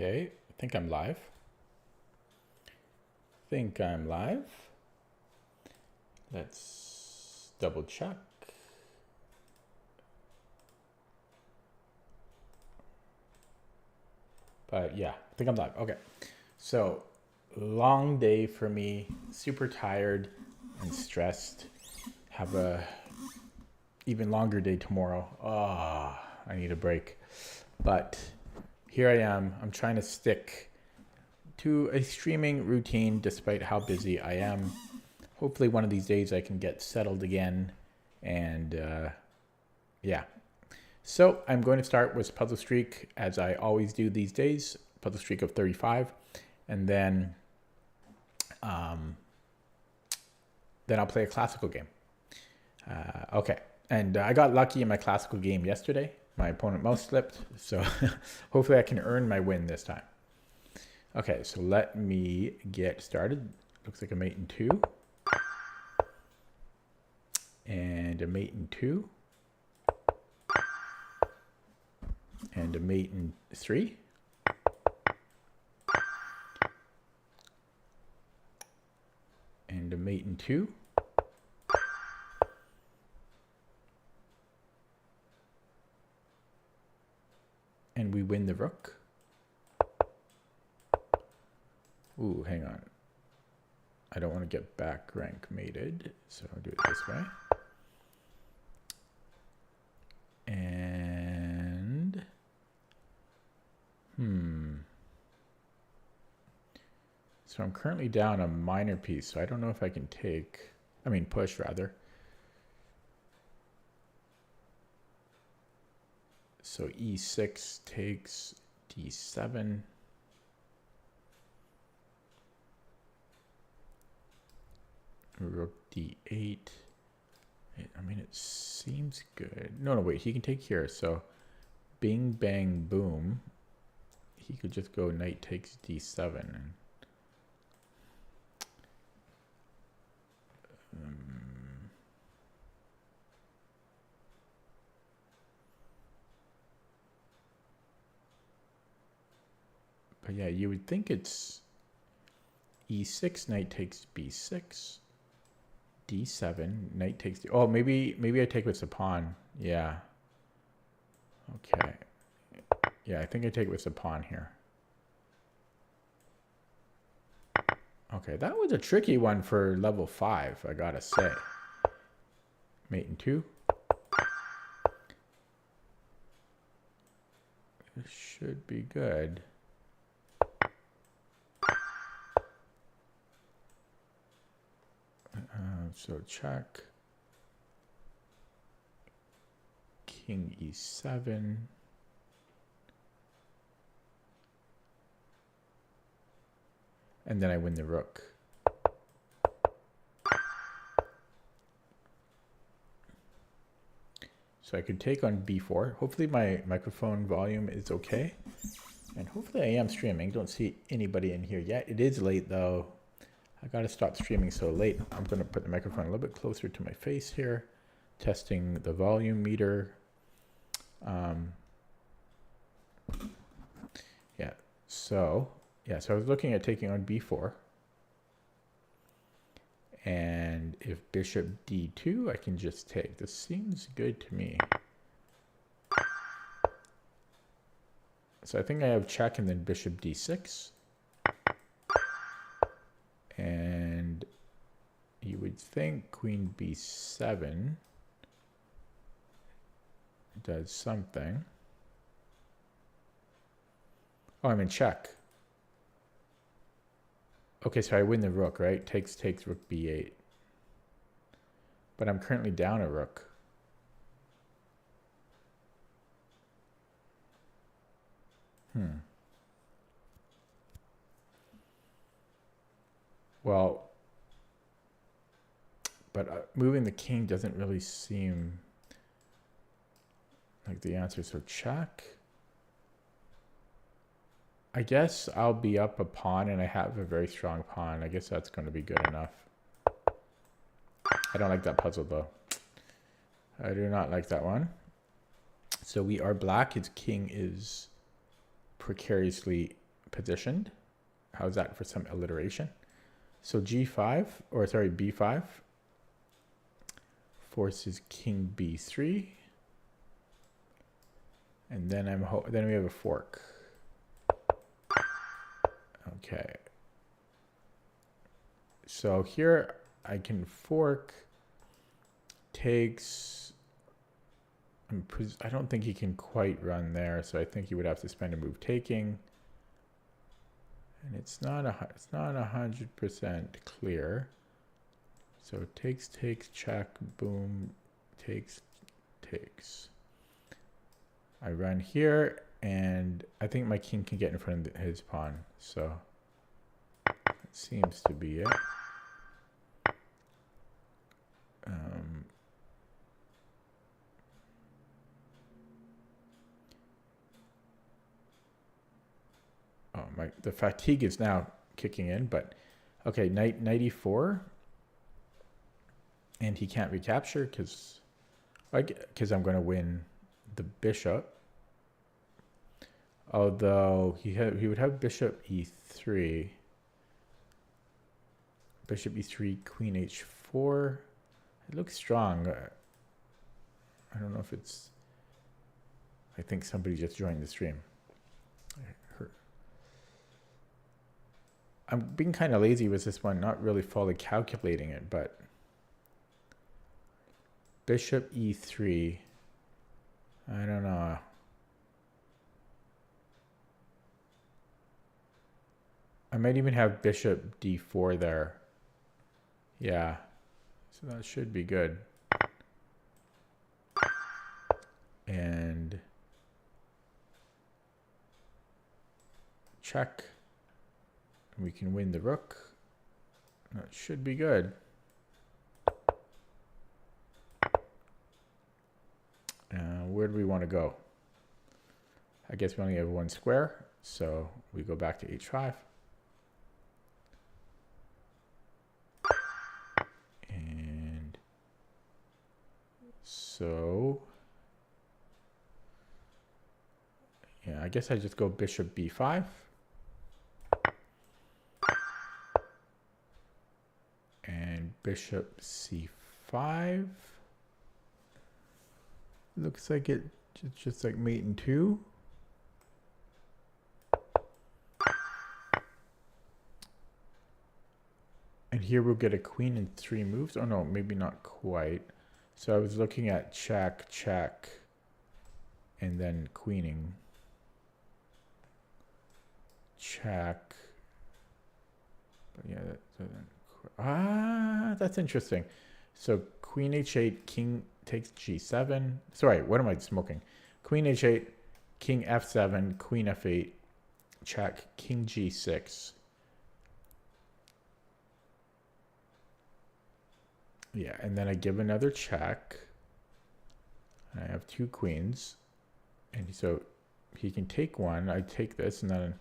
Okay, I think I'm live. Let's double check. But yeah, I think I'm live. Okay, so long day for me, super tired and stressed. Have a even longer day tomorrow. I need a break. But here I am. I'm trying to stick to a streaming routine despite how busy I am. Hopefully one of these days I can get settled again. And yeah. So I'm going to start with Puzzle Streak as I always do these days. Puzzle Streak of 35. And then I'll play a classical game. Okay. And I got lucky in my classical game yesterday. My opponent mouse slipped. So hopefully I can earn my win this time. Okay, so let me get started. Looks like a mate in 2. And a mate in 2. And a mate in 3. And a mate in 2. And we win the rook. Ooh, hang on. I don't want to get back rank mated, so I'll do it this way. And so I'm currently down a minor piece, so I don't know if I can push rather. So e6 takes d7. Rook d8. I mean, it seems good. No, wait, he can take here. So bing, bang, boom. He could just go knight takes d7. And, but yeah, you would think it's e6, knight takes b6. d7, knight takes d... Oh, maybe I take with the pawn. Yeah. Okay. Yeah, I think I take with the pawn here. Okay, that was a tricky one for level 5, I gotta say. Mate in 2. This should be good. So check. King e7. And then I win the rook. So I could take on b4. Hopefully my microphone volume is okay. And hopefully I am streaming. Don't see anybody in here yet. It is late though. I gotta stop streaming so late. I'm gonna put the microphone a little bit closer to my face here. Testing the volume meter. So I was looking at taking on b4. And if bishop d2, I can just take. This seems good to me. So I think I have check and then bishop d6. And you would think queen b7 does something. Oh, I'm in check. Okay, so I win the rook, right? Takes rook b8. But I'm currently down a rook. Well, but moving the king doesn't really seem like the answer. So check. I guess I'll be up a pawn, and I have a very strong pawn. I guess that's going to be good enough. I don't like that puzzle, though. I do not like that one. So we are black. His king is precariously positioned. How's that for some alliteration? So G5, or sorry, B5 forces king B3. And then then we have a fork. Okay. So here I can fork, takes, I don't think he can quite run there, so I think he would have to spend a move taking. And it's not 100% clear. So takes, check, boom, takes. I run here, and I think my king can get in front of his pawn. So that seems to be it. The fatigue is now kicking in, but okay, knight e4, and he can't recapture because I'm going to win the bishop. Although he would have bishop e3, queen h4. It looks strong. I don't know if it's. I think somebody just joined the stream. I'm being kind of lazy with this one, not really fully calculating it, but bishop e3. I don't know. I might even have bishop d4 there. Yeah, so that should be good. And check. We can win the rook. That should be good. Where do we want to go? I guess we only have one square, so we go back to h5. And so, yeah, I guess I just go bishop b5. And bishop c5. Looks like it's just like mate in 2. And here we'll get a queen in 3 moves. Oh no, maybe not quite. So I was looking at check, and then queening. Check. But yeah, that's interesting. So queen h8, king takes g7. Sorry, what am I smoking? Queen h8, king f7, queen f8, check, king g6. Yeah, and then I give another check. I have 2 queens. And so he can take one. I take this, and then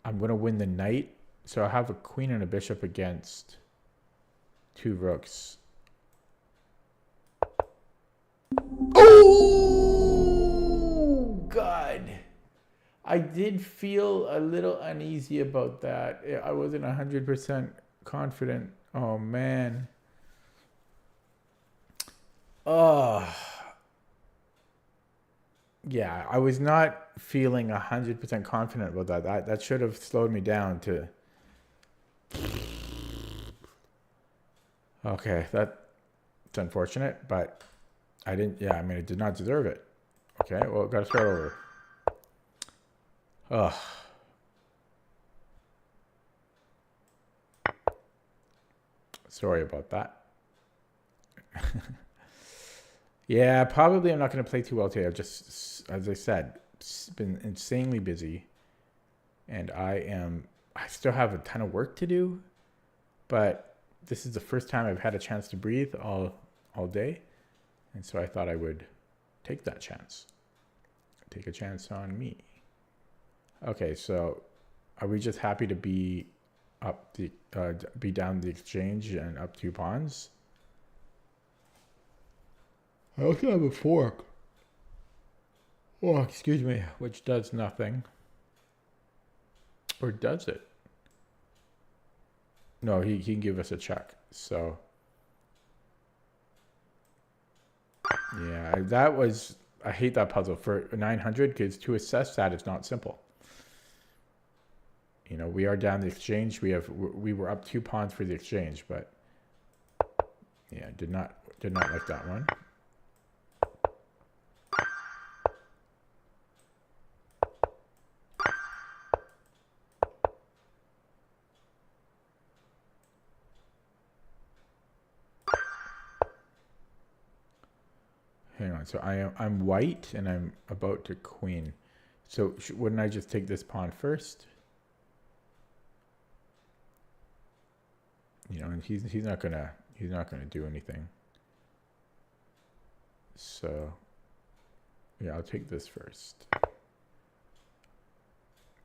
I'm going to win the knight. So I have a queen and a bishop against 2 rooks. Oh, God. I did feel a little uneasy about that. I wasn't 100% confident. Oh, man. Yeah, I was not feeling 100% confident about that. That should have slowed me down to... Okay, that's unfortunate, but I didn't... Yeah, I mean, I did not deserve it. Okay, well, got to start over. Ugh. Sorry about that. Yeah, probably I'm not going to play too well today. I've just, as I said, been insanely busy. And I still have a ton of work to do. But this is the first time I've had a chance to breathe all day. And so I thought I would take that chance. Take a chance on me. Okay, so are we just happy to be be down the exchange and up 2 pawns? I also have a fork. Oh, excuse me, which does nothing. Or does it? No, he can give us a check. So yeah, that was, I hate that puzzle for 900 because to assess that is not simple. You know, we are down the exchange. We were up 2 pawns for the exchange, but yeah, did not like that one. Hang on. So I'm white and I'm about to queen. So wouldn't I just take this pawn first? You know, and he's not gonna do anything. So yeah, I'll take this first.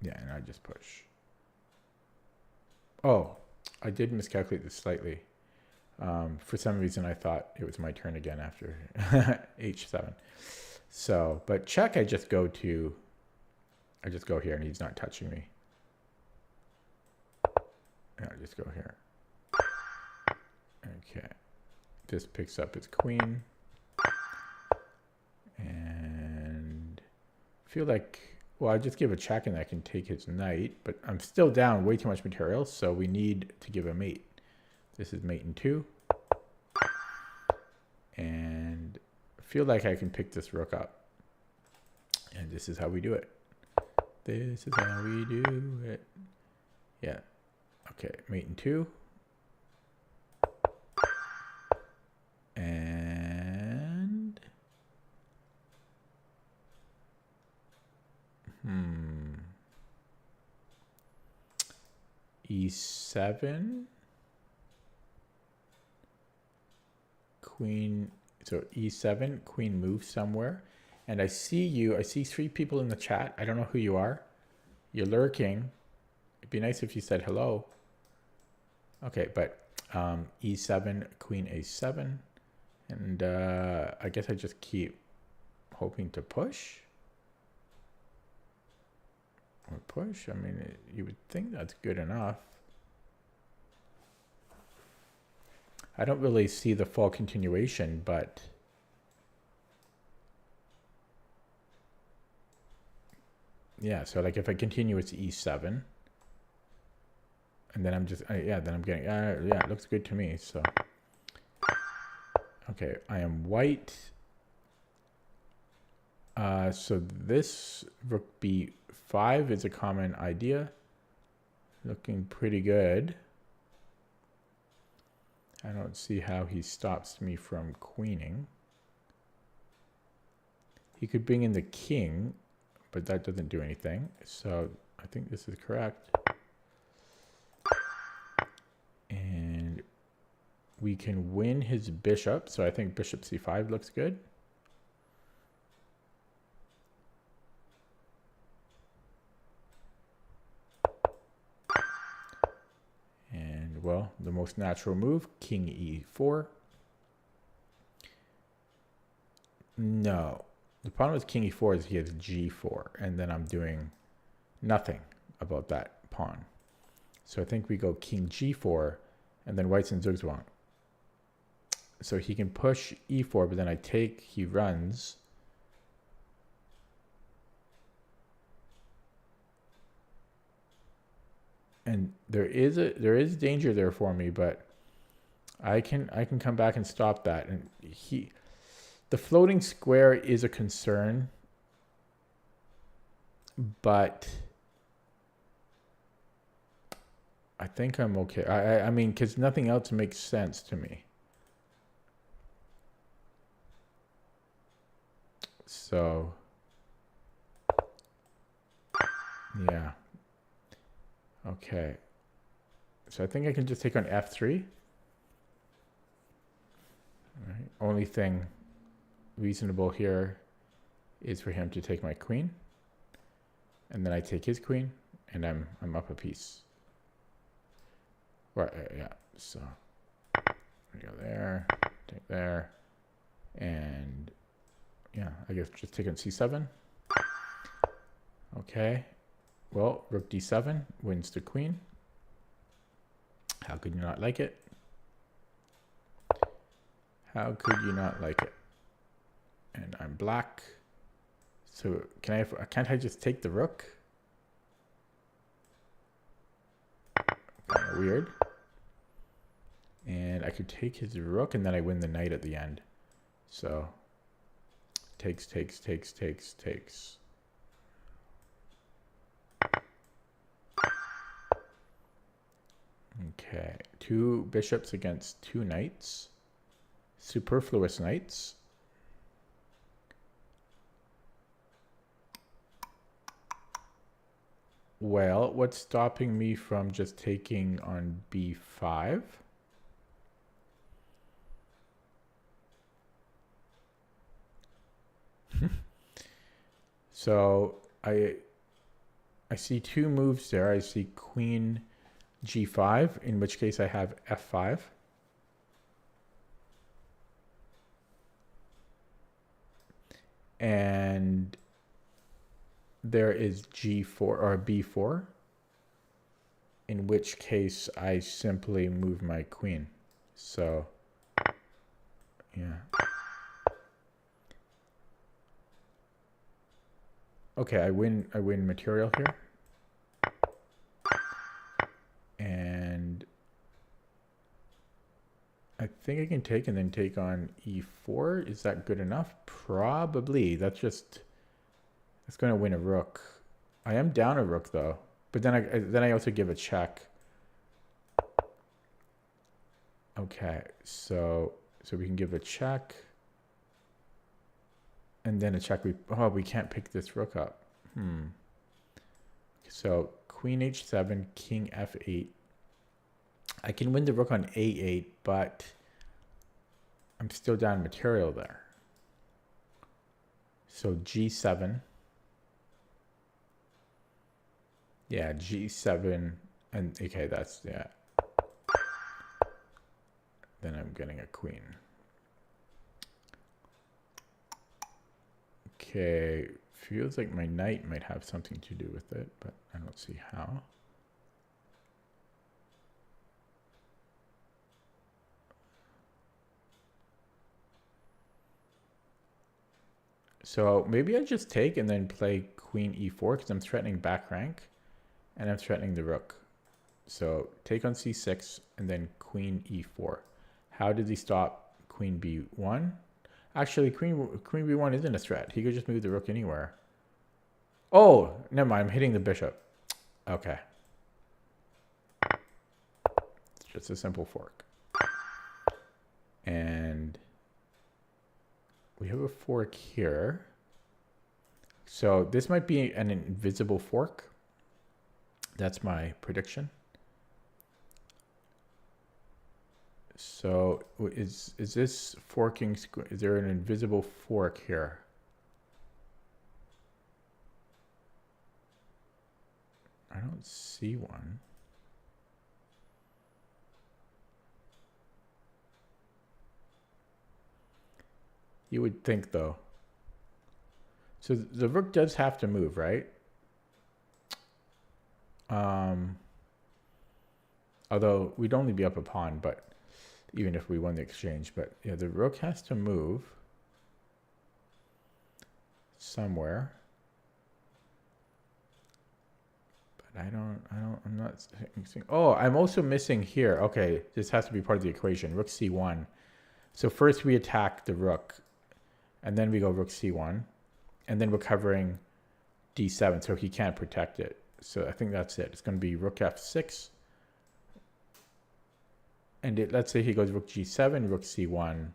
Yeah, and I just push. Oh, I did miscalculate this slightly. For some reason, I thought it was my turn again after h7. So, but check, I just go here and he's not touching me. Yeah, I just go here. Okay. This picks up his queen. And I feel like, well, I just give a check and I can take his knight, but I'm still down way too much material, so we need to give a mate. This is mate in 2. And I feel like I can pick this rook up. And this is how we do it. This is how we do it. Yeah. Okay, mate in 2. And e7. Queen, so e7, queen moves somewhere. And I see 3 people in the chat. I don't know who you are. You're lurking. It'd be nice if you said hello. Okay, but e7, queen a7. And I guess I just keep hoping to push. Or push. I mean, you would think that's good enough. I don't really see the full continuation, but yeah, so like if I continue, it's e7. And then I'm just, then I'm getting, yeah, it looks good to me. So, okay, I am white. So this rook b5 is a common idea. Looking pretty good. I don't see how he stops me from queening. He could bring in the king, but that doesn't do anything. So I think this is correct. And we can win his bishop. So I think bishop c5 looks good. And well, the most natural move, king e4. No. The problem with king e4 is he has g4, and then I'm doing nothing about that pawn. So I think we go king g4, and then white's in Zugzwang. So he can push e4, but then I take, he runs. And there is danger there for me, but I can come back and stop that. And the floating square is a concern, but I think I'm okay. I mean, because nothing else makes sense to me. So, yeah. Okay. So I think I can just take on f3. All right. Only thing reasonable here is for him to take my queen. And then I take his queen, and I'm up a piece. Right, yeah. So we go there, take there, and yeah, I guess just take on c7. Okay. Well, rook d7 wins the queen. How could you not like it? How could you not like it? And I'm black. So can't I just take the rook? Kind of weird. And I could take his rook and then I win the knight at the end. So takes. Okay, 2 bishops against 2 knights. Superfluous knights. Well, what's stopping me from just taking on b5? So I see 2 moves there. I see queen g5, in which case I have f5. And there is g4 or b4, in which case I simply move my queen. So, yeah. Okay, I win material here. And I think I can take and then take on e4. Is that good enough? Probably. That's going to win a rook. I am down a rook though. But then I also give a check. Okay, so we can give a check. And then a check. We can't pick this rook up. So queen h7, king f8. I can win the rook on a8, but I'm still down material there. So g7. Yeah, g7. And okay, that's, yeah. Then I'm getting a queen. Okay, feels like my knight might have something to do with it, but I don't see how. So maybe I just take and then play queen e4 because I'm threatening back rank and I'm threatening the rook. So take on c6 and then queen e4. How did he stop queen b1? Actually, queen b1 isn't a threat. He could just move the rook anywhere. Oh, never mind. I'm hitting the bishop. Okay. It's just a simple fork. And we have a fork here. So this might be an invisible fork. That's my prediction. So is this forking? Is there an invisible fork here? I don't see one. You would think though. So the rook does have to move, right? Although we'd only be up a pawn, but even if we won the exchange, but yeah, the rook has to move somewhere. But I'm not seeing. Oh, I'm also missing here. Okay, this has to be part of the equation. Rook c1. So first we attack the rook, and then we go rook c1, and then we're covering d7, so he can't protect it. So I think that's it. It's going to be rook f6. And let's say he goes rook g7, rook c1.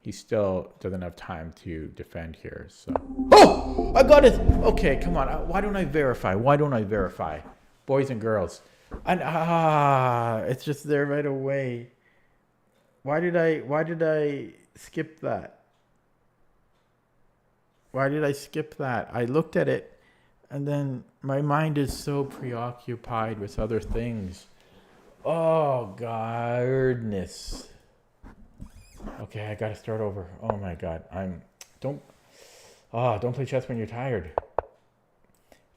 He still doesn't have time to defend here. So, oh, I got it. Okay, come on. Why don't I verify? Why don't I verify? Boys and girls. And it's just there right away. Why did I skip that? Why did I skip that? I looked at it and then my mind is so preoccupied with other things. Oh, goodness. Okay, I gotta start over. Oh my god. Don't play chess when you're tired.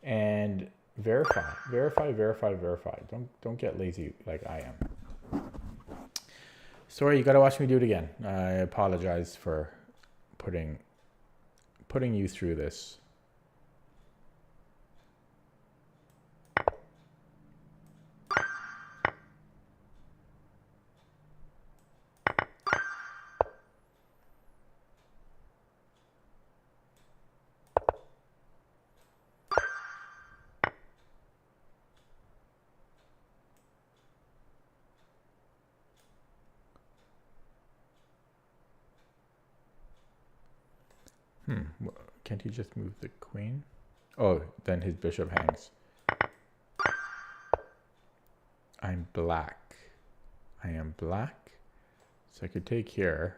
And Verify, verify, verify, verify. Don't get lazy like I am. Sorry, you gotta watch me do it again. I apologize for putting you through this. Can't he just move the queen? Oh, then his bishop hangs. I'm black. I am black. So I could take here.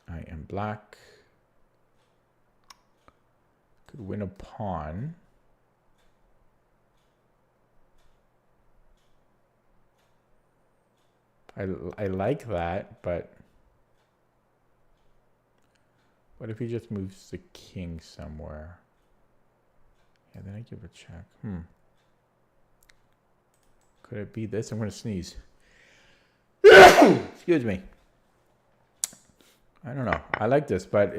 I am black. Could win a pawn. I like that, but what if he just moves the king somewhere? Yeah, then I give a check. Could it be this? I'm going to sneeze. Excuse me. I don't know. I like this, but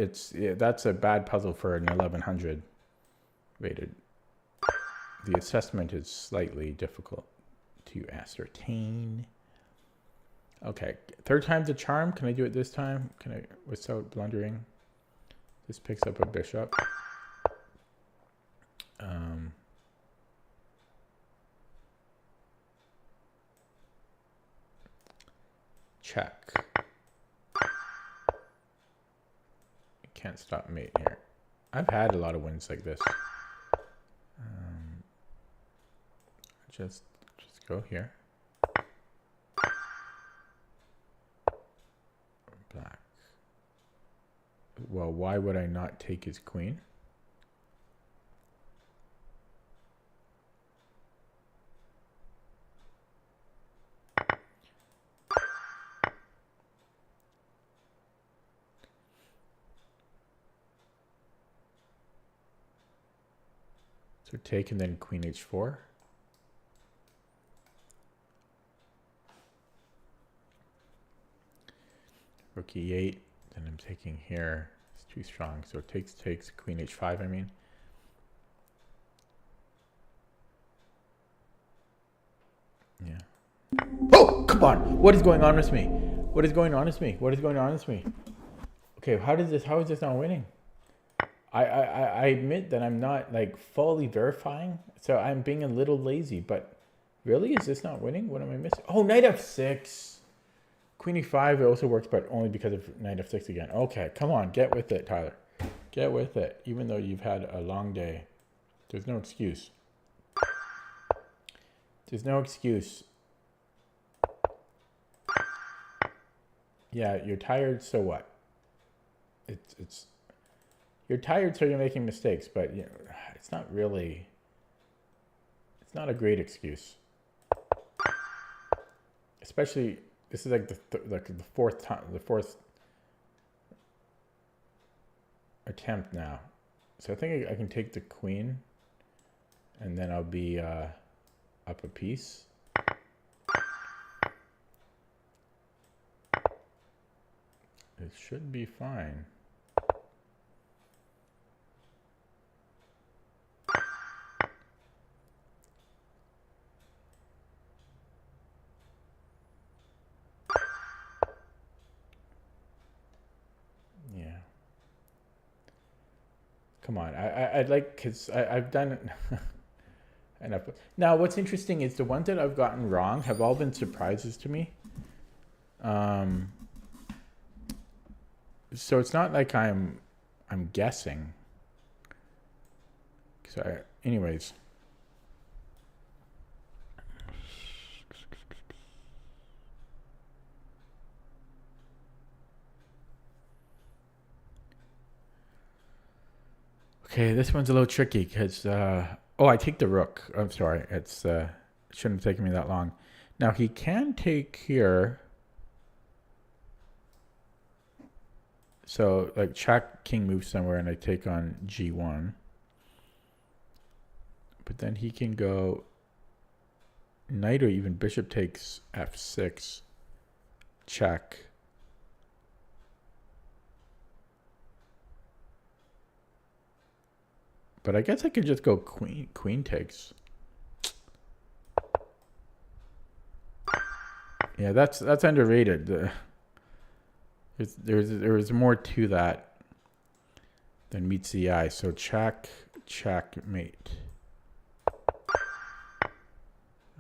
that's a bad puzzle for an 1100 rated. The assessment is slightly difficult to ascertain. Okay, third time's a charm. Can I do it this time? Can I, without blundering? This picks up a bishop. Check. Can't stop mate here. I've had a lot of wins like this. Just go here. Black. Well, why would I not take his queen? So take and then queen h4. Rook e8. Then I'm taking here. It's too strong. So it takes queen h5, I mean. Yeah. Oh, come on. What is going on with me? What is going on with me? What is going on with me? Okay, how is this not winning? I admit that I'm not like fully verifying, so I'm being a little lazy, but really, is this not winning? What am I missing? Oh, knight f6. Queen e5 it also works, but only because of knight f6 again. Okay, come on, get with it, Tyler. Get with it. Even though you've had a long day, there's no excuse. There's no excuse. Yeah, you're tired, so what? You're tired, so you're making mistakes, but you know, it's not really. It's not a great excuse. Especially, this is like the fourth attempt now. So I think I can take the queen, and then I'll be up a piece. It should be fine. Yeah. Come on, I'd like, because I've done it enough. Now, what's interesting is the ones that I've gotten wrong have all been surprises to me. So it's not like I'm guessing. So anyways. Okay, this one's a little tricky because, oh, I take the rook. I'm sorry. It's shouldn't have taken me that long. Now, he can take here. So, like, check, king moves somewhere, and I take on g1. But then he can go knight or even bishop takes f6. Check. But I guess I could just go queen takes. Yeah, that's underrated. There's more to that than meets the eye. So checkmate.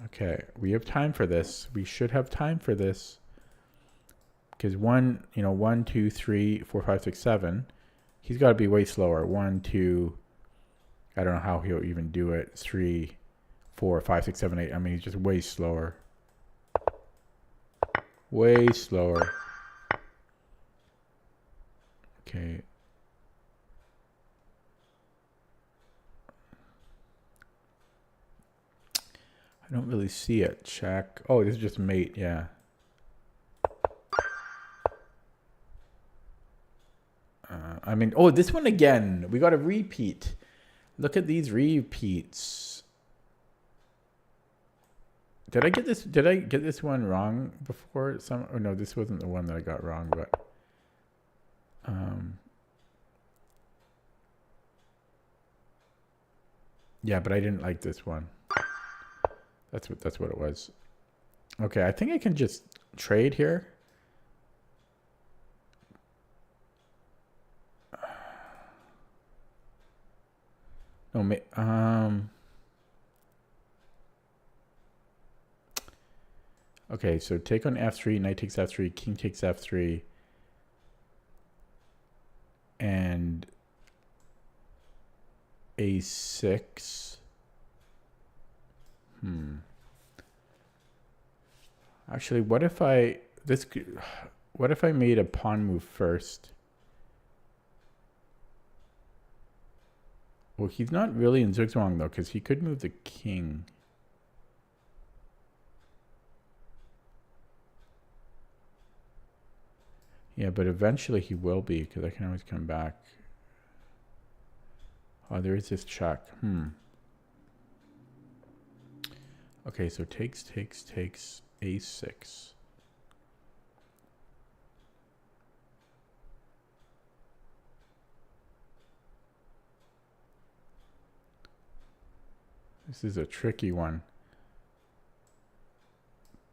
Okay, we have time for this. We should have time for this. Because 1, 2, 3, 4, 5, 6, 7. He's got to be way slower. 1, 2. I don't know how he'll even do it. 3, 4, 5, 6, 7, 8. I mean, he's just way slower. Way slower. Okay. I don't really see it. Check. Oh, this is just mate. Yeah. I mean, oh, this one again. We got a repeat. Look at these repeats. Did I get this one wrong before? Oh no, this wasn't the one that I got wrong, but yeah, but I didn't like this one. That's what it was. Okay, I think I can just trade here. No, okay, so take on f3, knight takes f3, king takes f3, and a6. Actually, what if I made a pawn move first? Well, he's not really in zugzwang though, because he could move the king. Yeah, but eventually he will be, because I can always come back. Oh, there is this check. Okay, so takes a6. This is a tricky one.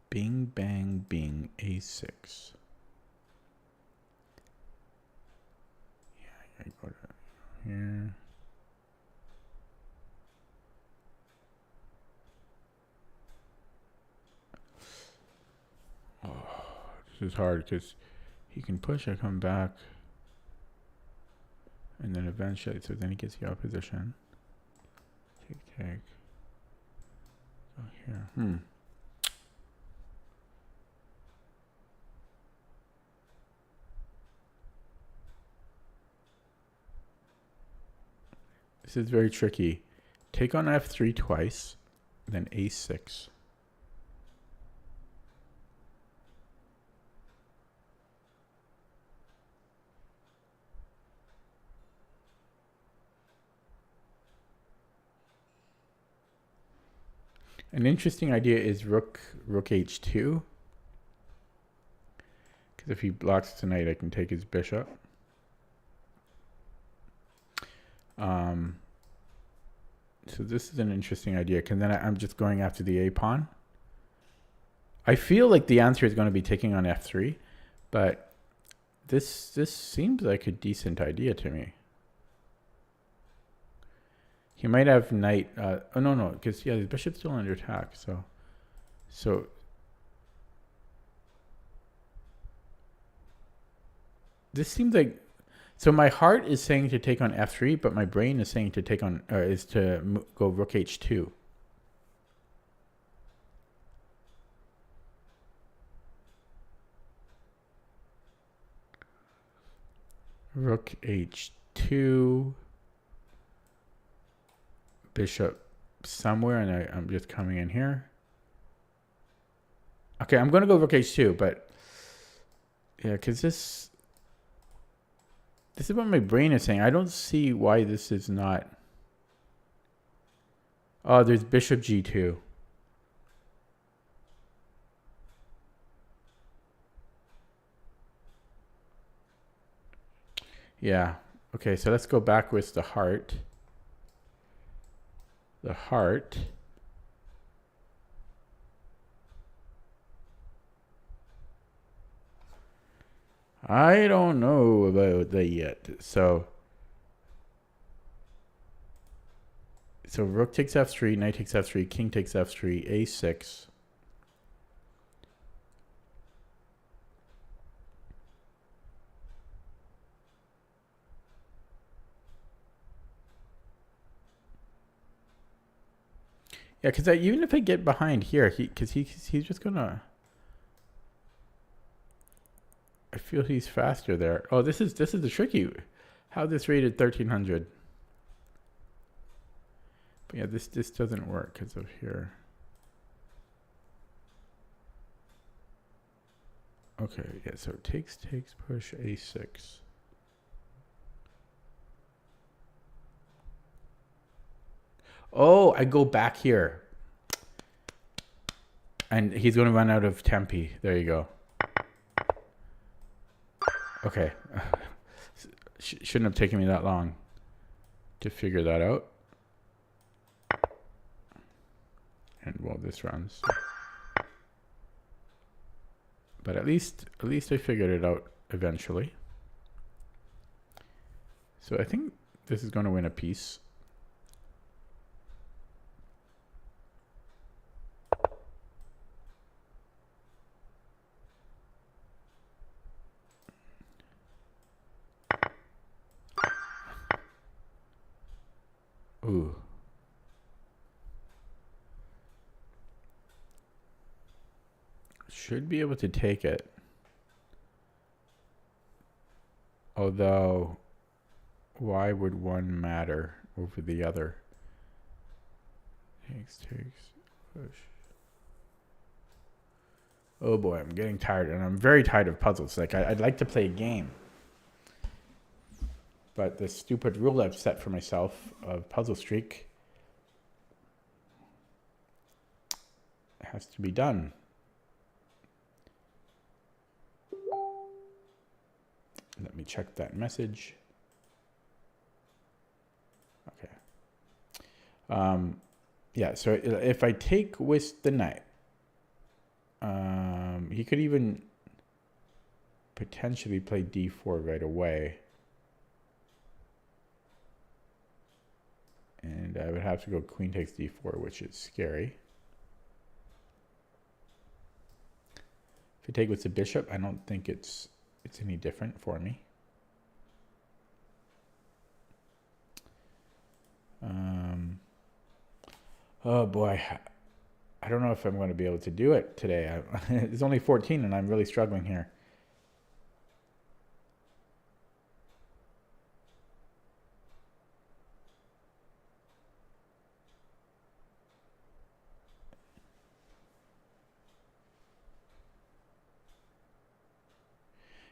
Bing, bang, bing, a6. Yeah, I go to here. Oh, this is hard because he can push, I come back. And then eventually, so then he gets the opposition. Take. Go here. This is very tricky. Take on f3 twice, then a6. An interesting idea is rook h2. Because if he blocks tonight, I can take his bishop. So this is an interesting idea, because then I'm just going after the a pawn. I feel like the answer is going to be taking on f3, but this seems like a decent idea to me. He might have knight. Oh no, because yeah, the bishop's still under attack. So this seems like. So my heart is saying to take on f3, but my brain is saying to take on is to go rook h2. Rook h2. Bishop somewhere, and I'm just coming in here. Okay, I'm going to go rook h2, but yeah, because this is what my brain is saying. I don't see why this is not. Oh, there's bishop g2. Yeah. Okay, so let's go back with the heart. The heart. I don't know about that yet. So rook takes f3, knight takes f3, king takes f3, a6. Yeah, because even if I get behind here, he's just gonna. I feel he's faster there. Oh, this is the tricky. How this rated 1300. But yeah, this doesn't work because of here. Okay, yeah. So takes push a6. Oh, I go back here. And he's going to run out of tempi. There you go. Okay. Shouldn't have taken me that long to figure that out. And well, this runs. But at least I figured it out eventually. So I think this is going to win a piece. Ooh. Should be able to take it. Although, why would one matter over the other? Takes, push. Oh boy, I'm getting tired, and I'm very tired of puzzles. Like, I'd like to play a game. But the stupid rule I've set for myself of puzzle streak has to be done. Let me check that message. Okay. Yeah, so if I take with the knight, he could even potentially play d4 right away. And I would have to go queen takes d4, which is scary. If I take with the bishop, I don't think it's any different for me. Oh boy, I don't know if I'm going to be able to do it today. It's only 14 and I'm really struggling here.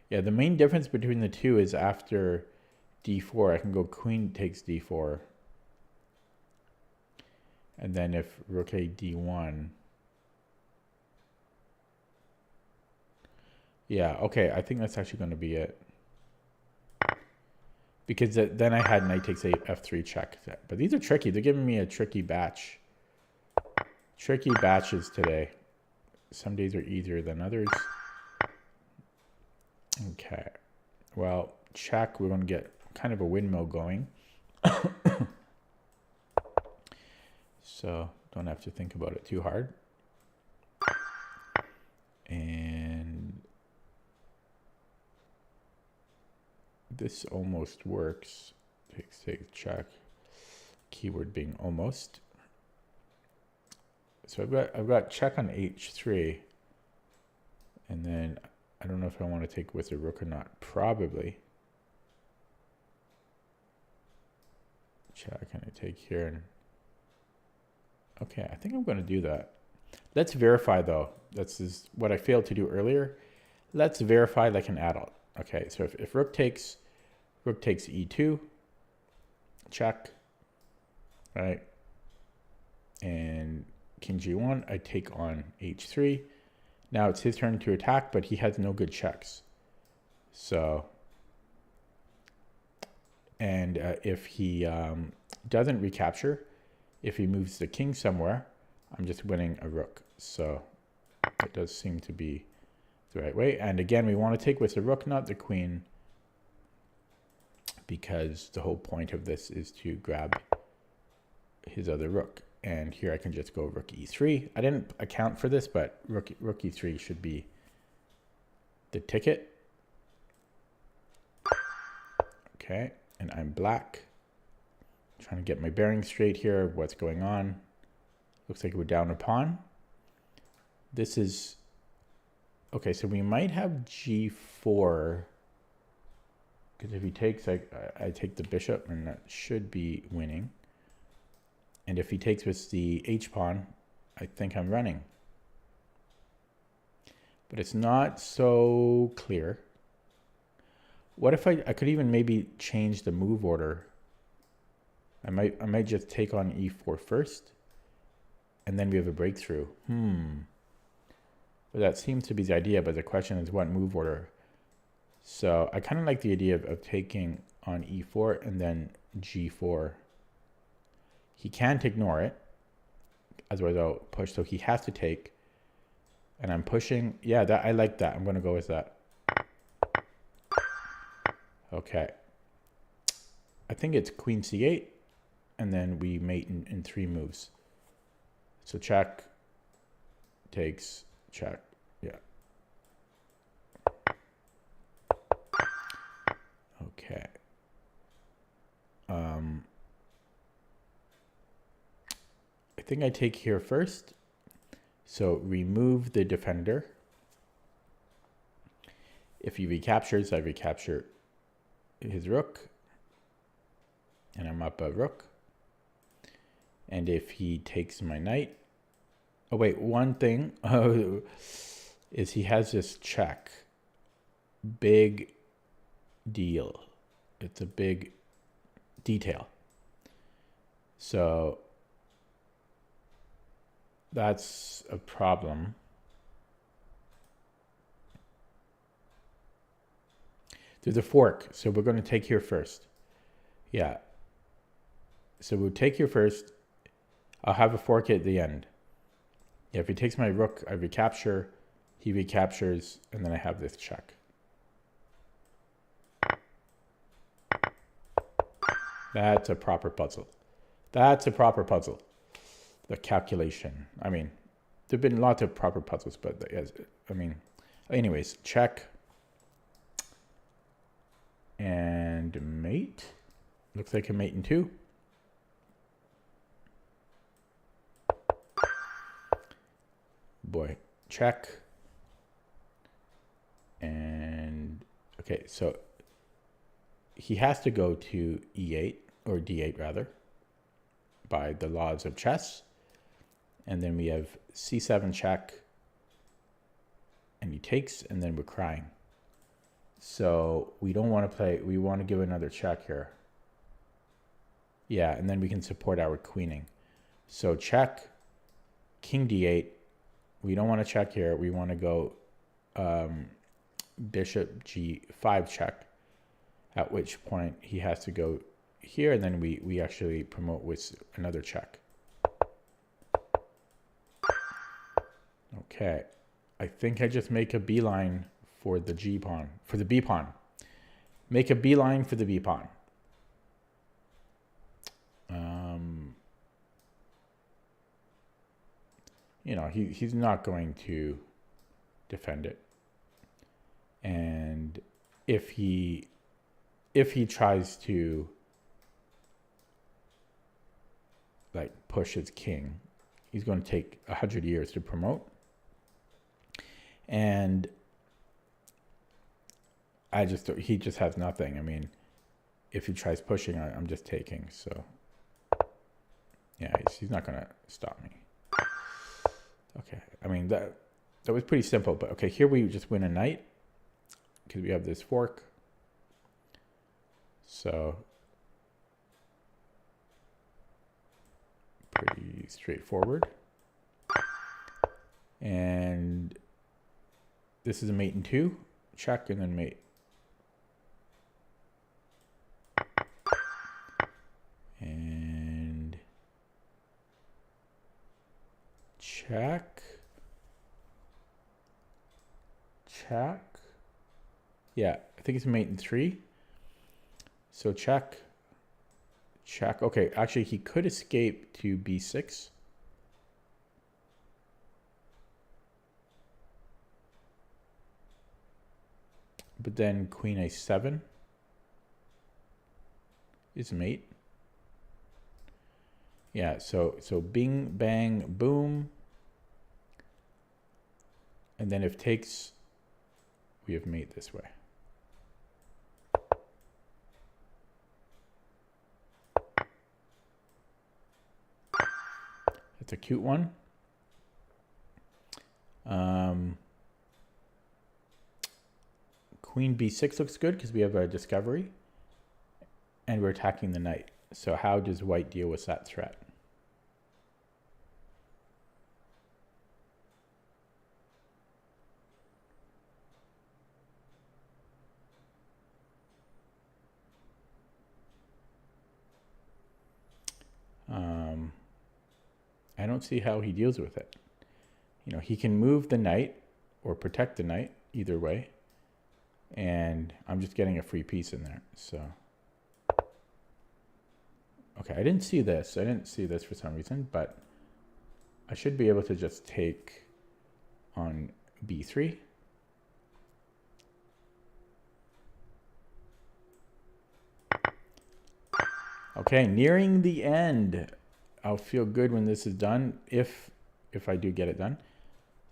Yeah, the main difference between the two is after d4, I can go queen takes d4. And then if rook a d1. Yeah, okay, I think that's actually going to be it. Because then I had knight takes a f3 check. But these are tricky. They're giving me a tricky batch. Tricky batches today. Some days are easier than others. Okay. Well, check. We're going to get kind of a windmill going. So don't have to think about it too hard. And this almost works. Take check. Keyword being almost. So I've got check on h3. And then I don't know if I want to take with a rook or not. Probably. Check, and I take here. And okay, I think I'm going to do that. Let's verify though. This is what I failed to do earlier. Let's verify like an adult. Okay, so if rook takes e2, check, right? and king g1, I take on h3. Now it's his turn to attack, but he has no good checks. So, and if he doesn't recapture, if he moves the king somewhere, I'm just winning a rook. So it does seem to be the right way. And again, we want to take with the rook, not the queen, because the whole point of this is to grab his other rook. And here I can just go rook e3. I didn't account for this, but rook e3 should be the ticket. Okay, and I'm black. Trying to get my bearings straight here. What's going on? Looks like we're down a pawn. This is... Okay, so we might have g4. Because if he takes, I take the bishop, and that should be winning. And if he takes with the h-pawn, I think I'm running. But it's not so clear. What if I could even maybe change the move order? I might just take on e4 first, and then we have a breakthrough. But that seems to be the idea, but the question is what move order? So I kind of like the idea of taking on e4 and then g4. He can't ignore it, otherwise I'll push, so he has to take. And I'm pushing. Yeah, that I like that. I'm going to go with that. Okay. I think it's queen c8, and then we mate in 3 moves. So check, takes, check. Yeah. Okay. I think I take here first. So remove the defender. If he recaptures, I recapture his rook. And I'm up a rook. And if he takes my knight... Oh, wait, one thing is he has this check. Big deal. It's a big detail. So that's a problem. There's a fork, so we're going to take here first. Yeah. So we'll take here first. I'll have a fork at the end. Yeah, if he takes my rook, I recapture. He recaptures, and then I have this check. That's a proper puzzle. That's a proper puzzle. The calculation. I mean, there have been lots of proper puzzles, but I mean, anyways, check. And mate. Looks like a mate in 2. Boy, check. And okay, so he has to go to e8, or d8 rather, by the laws of chess. And then we have c7 check, and he takes, and then we're crying. So we don't want to play, we want to give another check here. Yeah, and then we can support our queening. So check, king d8. We don't want to check here. We want to go bishop g5 check, at which point he has to go here, and then we actually promote with another check. Okay, I think I just make a beeline for the G pawn, for the B pawn. Make a beeline for the B pawn. You know, he's not going to defend it. And if he tries to like push his king, he's going to take 100 years to promote. And he just has nothing. I mean, if he tries pushing, I'm just taking. So yeah, he's not going to stop me. Okay, I mean, that was pretty simple. But okay, here we just win a knight because we have this fork. So pretty straightforward. And this is a mate in 2. Check and then mate. And check. Check. Yeah, I think it's a mate in 3. So check. Check. Okay, actually he could escape to b6. But then queen a7 is mate. Yeah, so bing, bang, boom. And then if takes, we have mate this way. That's a cute one. Queen b6 looks good because we have a discovery. And we're attacking the knight. So how does white deal with that threat? I don't see how he deals with it. You know, he can move the knight or protect the knight either way. And I'm just getting a free piece in there. So, okay, I didn't see this. I didn't see this for some reason, but I should be able to just take on b3. Okay, nearing the end. I'll feel good when this is done, if I do get it done.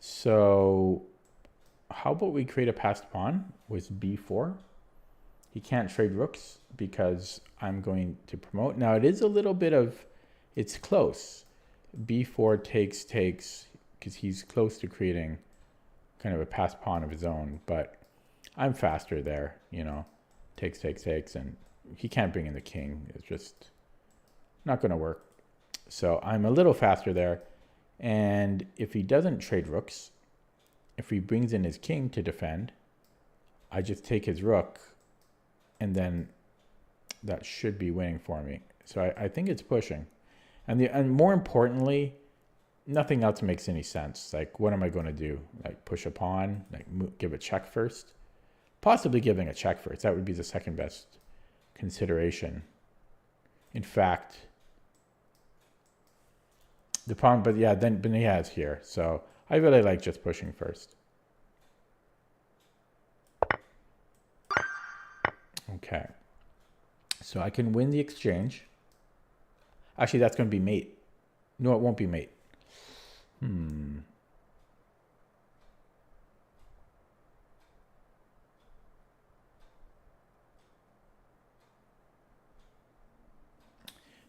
So how about we create a passed pawn with b4? He can't trade rooks because I'm going to promote. Now it is a little bit of, it's close. b4 takes, because he's close to creating kind of a passed pawn of his own, but I'm faster there, you know. Takes, and he can't bring in the king. It's just not going to work. So I'm a little faster there. And if he doesn't trade rooks, if he brings in his king to defend, I just take his rook, and then that should be winning for me. So I think it's pushing. And more importantly, nothing else makes any sense. Like, what am I going to do? Like, push a pawn? Like, give a check first? Possibly giving a check first. That would be the second best consideration. In fact, the pawn, but yeah, then he has here. So I really like just pushing first. Okay. So I can win the exchange. Actually, that's going to be mate. No, it won't be mate.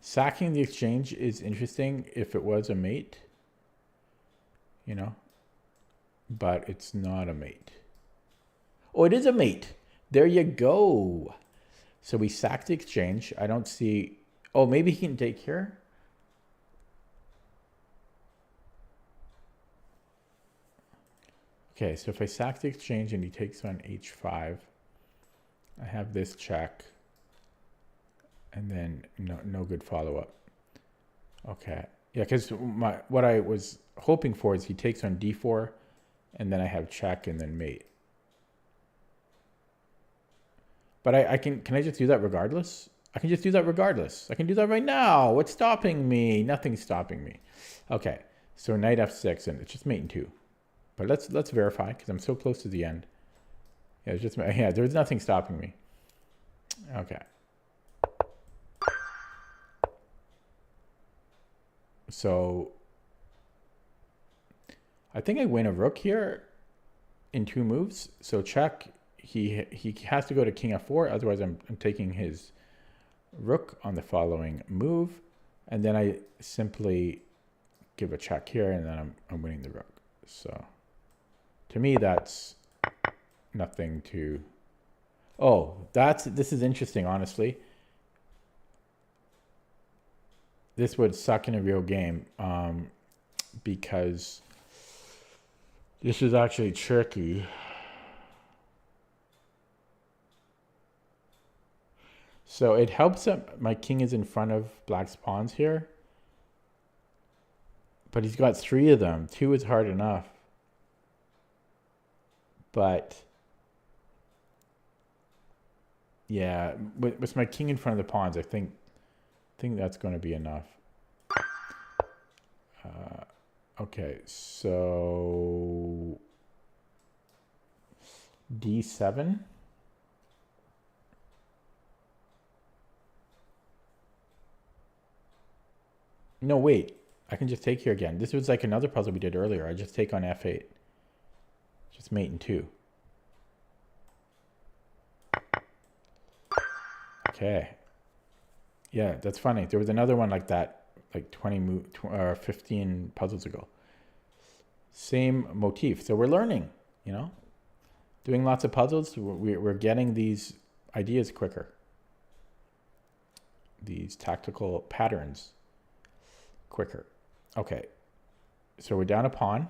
Sacking the exchange is interesting if it was a mate, you know, but it's not a mate. Oh, it is a mate. There you go. So we sack the exchange. I don't see, oh, maybe he can take here. Okay, so if I sack the exchange and he takes on h5, I have this check. And then no good follow-up. Okay. Yeah, because what I was hoping for is he takes on d4, and then I have check and then mate. But I can I just do that regardless? I can just do that regardless. I can do that right now. What's stopping me? Nothing's stopping me. Okay. So knight f6, and it's just mate in 2. But let's verify, because I'm so close to the end. Yeah, it's just, yeah, there's nothing stopping me. Okay. So I think I win a rook here in 2 moves. So check. He has to go to king f4. Otherwise, I'm taking his rook on the following move, and then I simply give a check here, and then I'm winning the rook. So to me, that's nothing to. Oh, this is interesting, honestly. this would suck in a real game, because this is actually tricky. So it helps that my king is in front of black's pawns here. But he's got 3 of them. 2 is hard enough. But yeah, with my king in front of the pawns, I think that's going to be enough. Okay, so D7. No, wait. I can just take here again. This was like another puzzle we did earlier. I just take on F8. Just mate in 2. Okay. Yeah, that's funny. There was another one like that, like 15 puzzles ago. Same motif. So we're learning, you know? Doing lots of puzzles, we're getting these ideas quicker. These tactical patterns quicker. Okay. So we're down a pawn.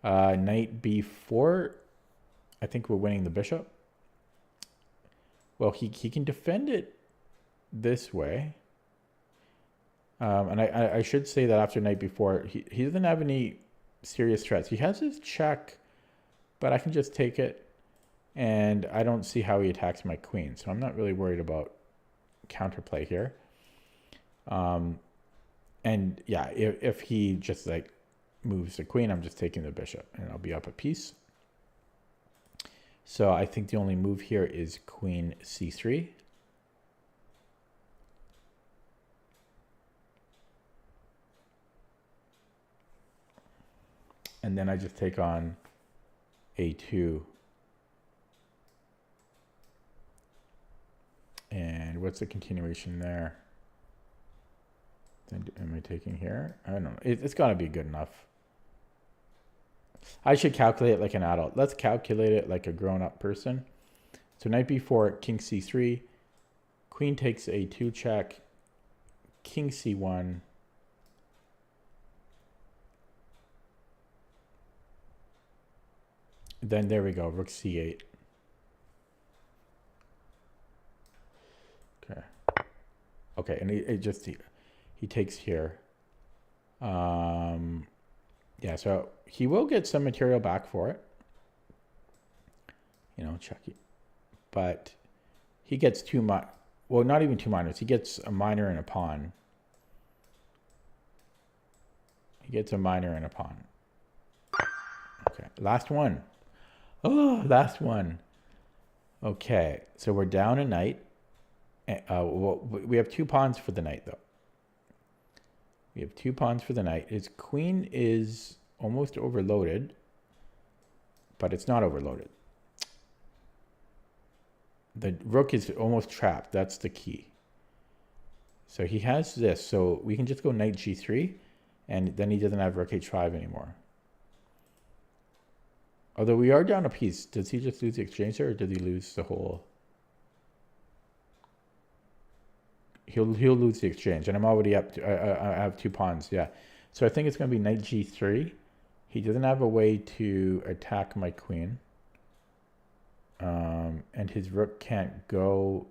Knight b4. I think we're winning the bishop. Well, he can defend it this way. And I should say that after knight b4, he doesn't have any serious threats. He has his check, but I can just take it. And I don't see how he attacks my queen. So I'm not really worried about counterplay here. And yeah, if he just like moves the queen, I'm just taking the bishop and I'll be up a piece. So I think the only move here is queen c3. And then I just take on a2. And what's the continuation there? Then am I taking here? I don't know. It's got to be good enough. I should calculate it like an adult. Let's calculate it like a grown-up person. So knight b4, king c3, queen takes a2 check, king c1, then there we go, rook c8. Okay. Okay, and he takes here. Yeah, so he will get some material back for it. You know, check it. But he gets well, not even 2 minors. He gets a minor and a pawn. He gets a minor and a pawn. Okay, last one. Oh, last one. Okay, so we're down a knight. Well, we have 2 pawns for the knight, though. We have 2 pawns for the knight. His queen is almost overloaded, but it's not overloaded. The rook is almost trapped. That's the key. So he has this. So we can just go knight g3, and then he doesn't have rook h5 anymore. Although we are down a piece. Does he just lose the exchange there, or did he lose the whole... He'll lose the exchange, and I'm already up to, I have 2 pawns, yeah. So I think it's going to be knight g3. He doesn't have a way to attack my queen. And his rook can't go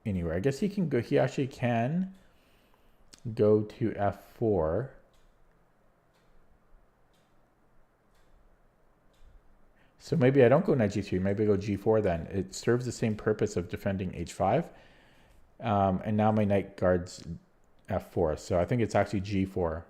anywhere. I guess he can go, he actually can go to f4. So maybe I don't go knight g3, maybe I go g4 then. It serves the same purpose of defending h5. And now my knight guards f4. So I think it's actually g4.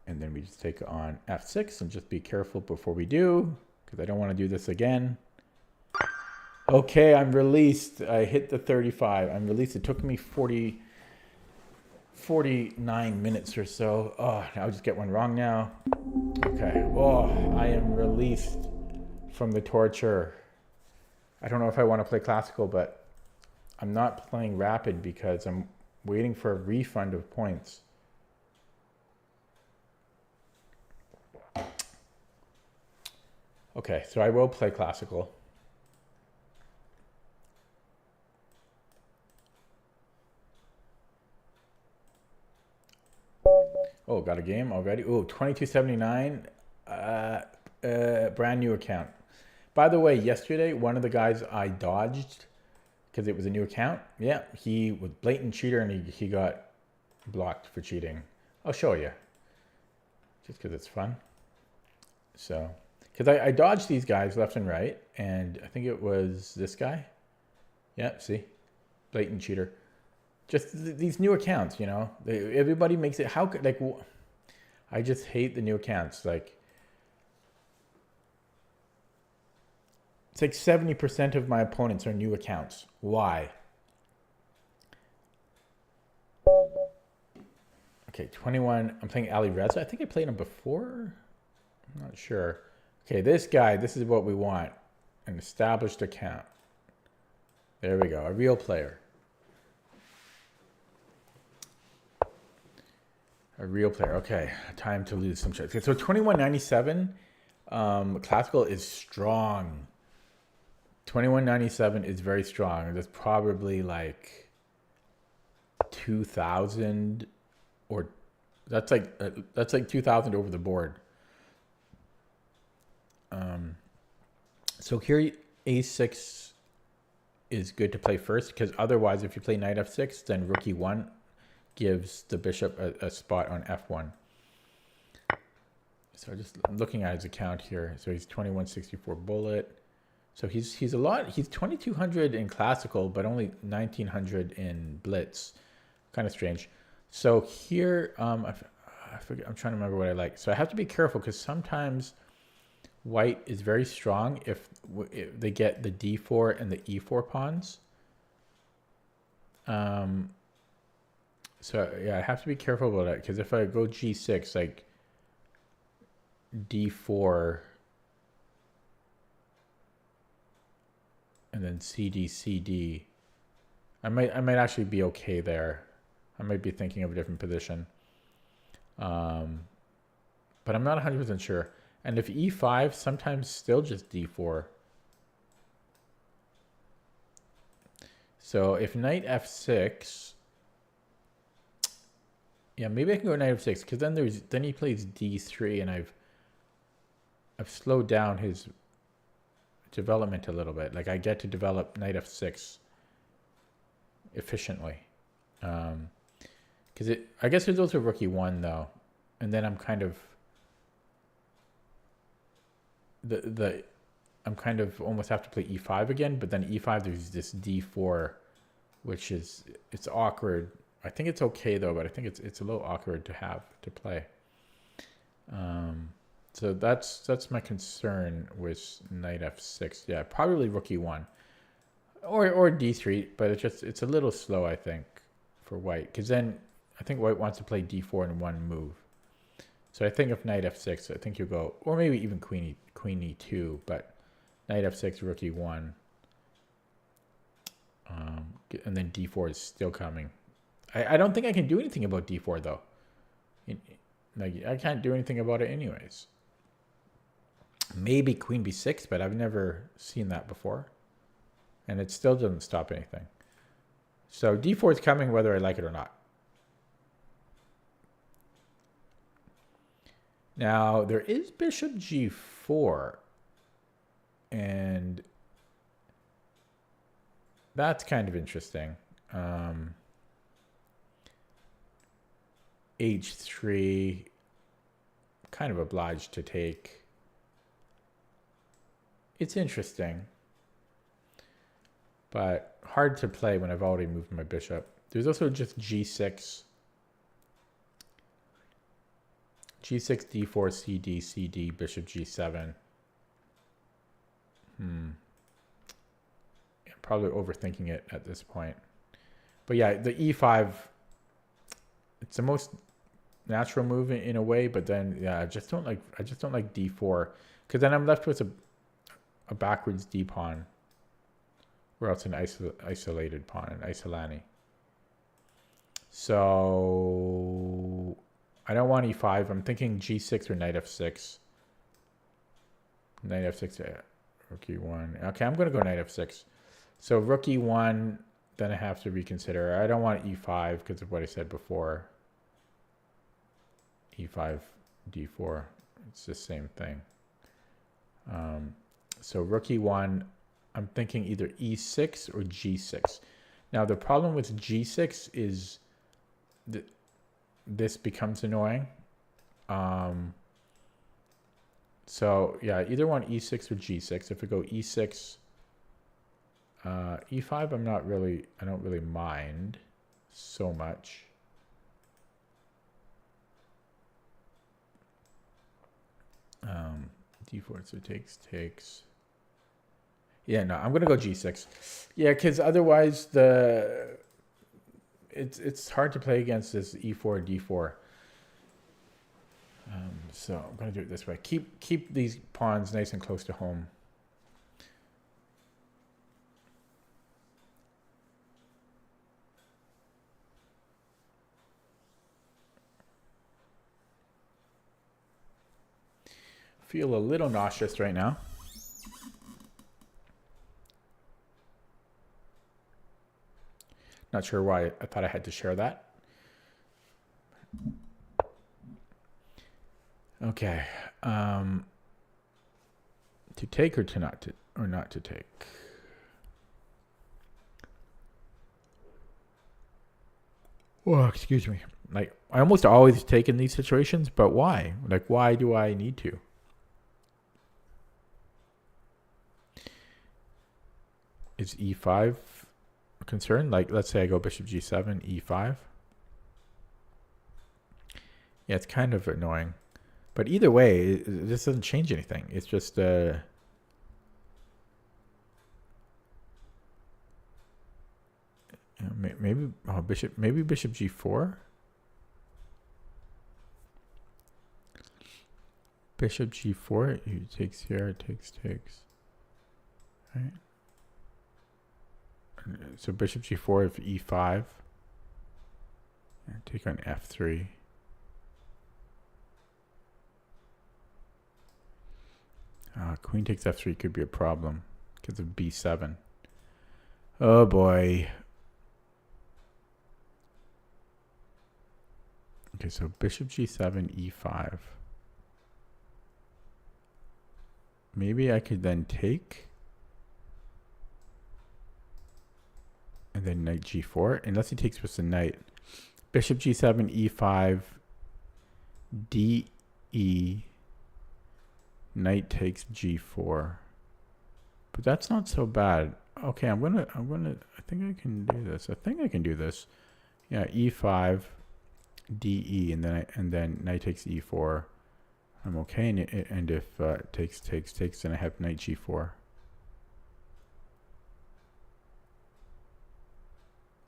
And then we just take on f6 and just be careful before we do, because I don't want to do this again. Okay, I'm released. I hit the 35. I'm released. It took me 49 minutes or so. Oh, I'll just get one wrong now. Okay. Oh, I am released from the torture. I don't know if I want to play classical, but I'm not playing rapid because I'm waiting for a refund of points. Okay, so I will play classical. Oh, got a game already. Oh, 2279. Brand new account. By the way, yesterday, one of the guys I dodged because it was a new account. Yeah, he was blatant cheater and he got blocked for cheating. I'll show you just because it's fun. So, because I dodged these guys left and right, and I think it was this guy. Yeah, see? Blatant cheater. Just these new accounts, you know? Everybody makes it. How could, like, I just hate the new accounts. Like, it's like 70% of my opponents are new accounts. Why? Okay, 21. I'm playing Ali Reza. I think I played him before. I'm not sure. Okay, this guy, this is what we want. An established account. There we go, a real player. A real player. Okay, time to lose some shit. Okay, so 2197, classical is strong. 2197 is very strong. There's probably like 2,000 or that's like 2,000 over the board. So here a6 is good to play first because otherwise if you play knight f6 then rook e1 gives the bishop a spot on f1. So I'm looking at his account here. So he's 2164 bullet. So he's 2200 in classical but only 1900 in blitz. Kind of strange. So here I forget, I'm trying to remember what I like. So I have to be careful because sometimes white is very strong if they get the d4 and the e4 pawns. So yeah, I have to be careful about that because if I go g6, like d4 and then cd, I might actually be okay there. I might be thinking of a different position. But I'm not 100% sure. And if e5, sometimes still just d4. So if knight f6, yeah, maybe I can go knight f6 because then he plays d3 and I've slowed down his development a little bit. Like I get to develop knight f6 efficiently. Because I guess there's also rook e1 though, and then I'm kind of I'm kind of almost have to play e5 again, but then e5 there's this d4, which is it's awkward. I think it's okay though, but I think it's a little awkward to have to play. So that's my concern with knight f6. Yeah, probably rook e1 or d3, but it's a little slow I think for white because then I think white wants to play d4 in one move. So I think if knight f6, I think you'll go, or maybe even queen e2, but knight f6, rook e1, and then d4 is still coming. I don't think I can do anything about d4 though. Like I can't do anything about it anyways. Maybe queen b6, but I've never seen that before, and it still doesn't stop anything. So d4 is coming whether I like it or not. Now, there is bishop g4, and that's kind of interesting. h3, kind of obliged to take. It's interesting, but hard to play when I've already moved my bishop. There's also just g6. g6, d4, cd, cd, bishop g7. I'm probably overthinking it at this point. But yeah, the e5, it's the most natural move in a way, but then yeah, I just don't like d4 because then I'm left with a backwards d pawn, or else an isolated pawn, an isolani. So I don't want e5. I'm thinking g6 or knight f6. Knight f6, rook e1. Okay, I'm going to go knight f6. So rook e1, then I have to reconsider. I don't want e5 because of what I said before. e5, d4. It's the same thing. So rook e1, I'm thinking either e6 or g6. Now the problem with g6 is this becomes annoying. So yeah, either one e6 or g6. If we go e6, e5, I don't really mind so much. d4, so takes. Yeah, no, I'm gonna go g6. Yeah, because otherwise it's hard to play against this e4 d4. So I'm gonna do it this way. Keep these pawns nice and close to home. Feel a little nauseous right now. Not sure why I thought I had to share that. Okay. To take or to not to take. Oh, excuse me. Like I almost always take in these situations, but why? Like why do I need to? Is e5 a concern? Like let's say I go bishop g7, e5. Yeah, it's kind of annoying. But either way, this doesn't change anything. It's just maybe bishop g4. Bishop g4. He takes here. Takes. Right. So bishop g4 of e5. And take on f3. Queen takes f3 could be a problem because of b7. Oh boy. Okay, so bishop g7, e5. Maybe I could then take. And then knight g4. Unless he takes with the knight. Bishop g7, e5, d, e. Knight takes g4. But that's not so bad. Okay, I think I can do this. Yeah, e5, de, and then knight takes e4. I'm okay, and if takes, then I have knight g4.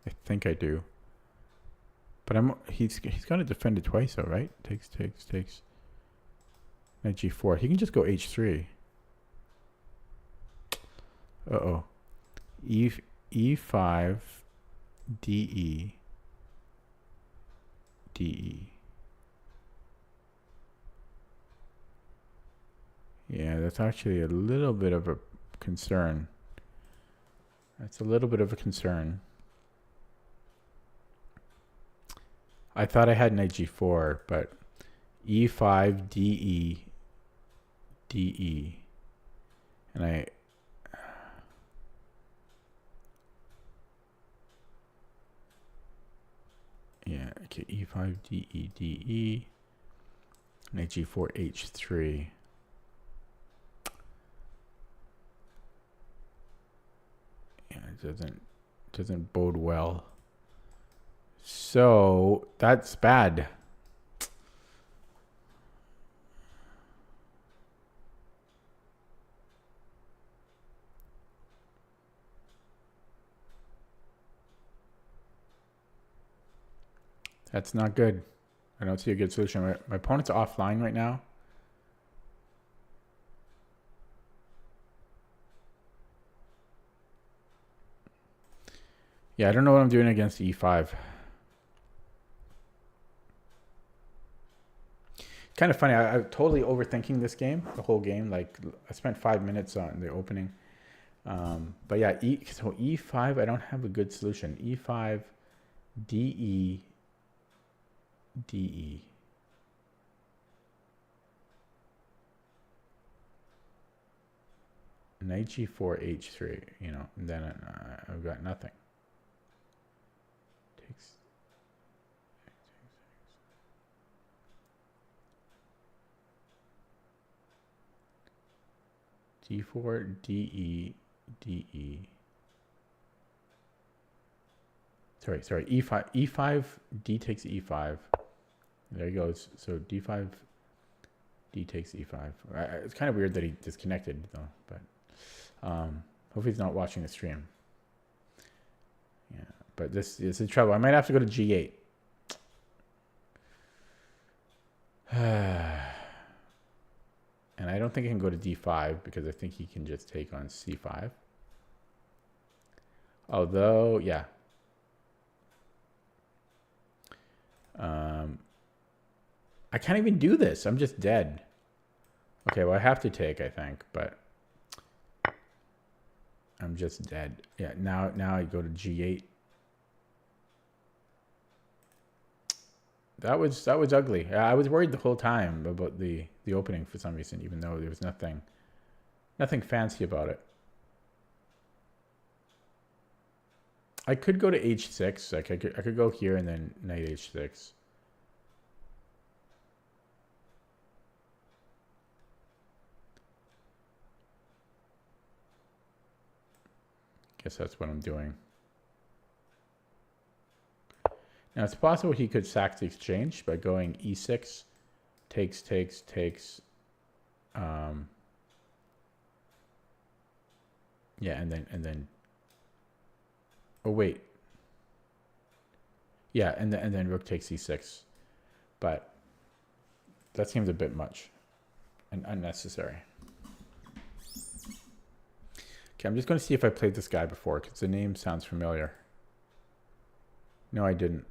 I think I do. But he's got to defend it twice though, right? Takes. Knight g4. He can just go h3. Uh-oh. e5, de, de. Yeah, that's actually a little bit of a concern. That's a little bit of a concern. I thought I had knight g4, but e5, de, de. And okay, e5, de, de. Knight g4, h3. Yeah, it doesn't bode well. So that's bad. That's not good. I don't see a good solution. My opponent's offline right now. Yeah, I don't know what I'm doing against e5. kind of funny. I'm totally overthinking this game, the whole game. Like I spent 5 minutes on the opening. But yeah, so E5, I don't have a good solution. E5, DE, DE. Knight G4, H3, you know, and then I've got nothing. Takes. D4, DE, DE. Sorry, E5, E5, D takes E5. There he goes. So D5, D takes E5. It's kind of weird that he disconnected though, but hopefully he's not watching the stream. Yeah, but this is in trouble. I might have to go to G8. And I don't think I can go to D5 because I think he can just take on C5. Although, yeah. I can't even do this. I'm just dead. Okay, well, I have to take, I think, but I'm just dead. Yeah, now I go to G8. That was ugly. I was worried the whole time about the opening for some reason, even though there was nothing fancy about it. I could go to H6. Like I could go here and then knight H6. Guess that's what I'm doing. Now it's possible he could sack the exchange by going E6, takes. Yeah, and then. Oh wait. Yeah, and then rook takes E6, but that seems a bit much and unnecessary. Okay, I'm just going to see if I played this guy before because the name sounds familiar. No, I didn't.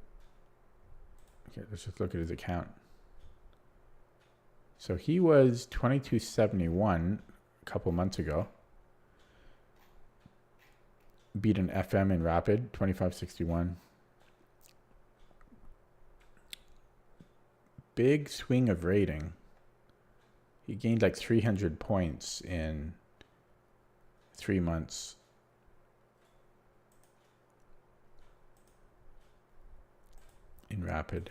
Okay, let's just look at his account. So he was 2271 a couple months ago. Beat an FM in Rapid, 2561. Big swing of rating. He gained like 300 points in 3 months. In Rapid.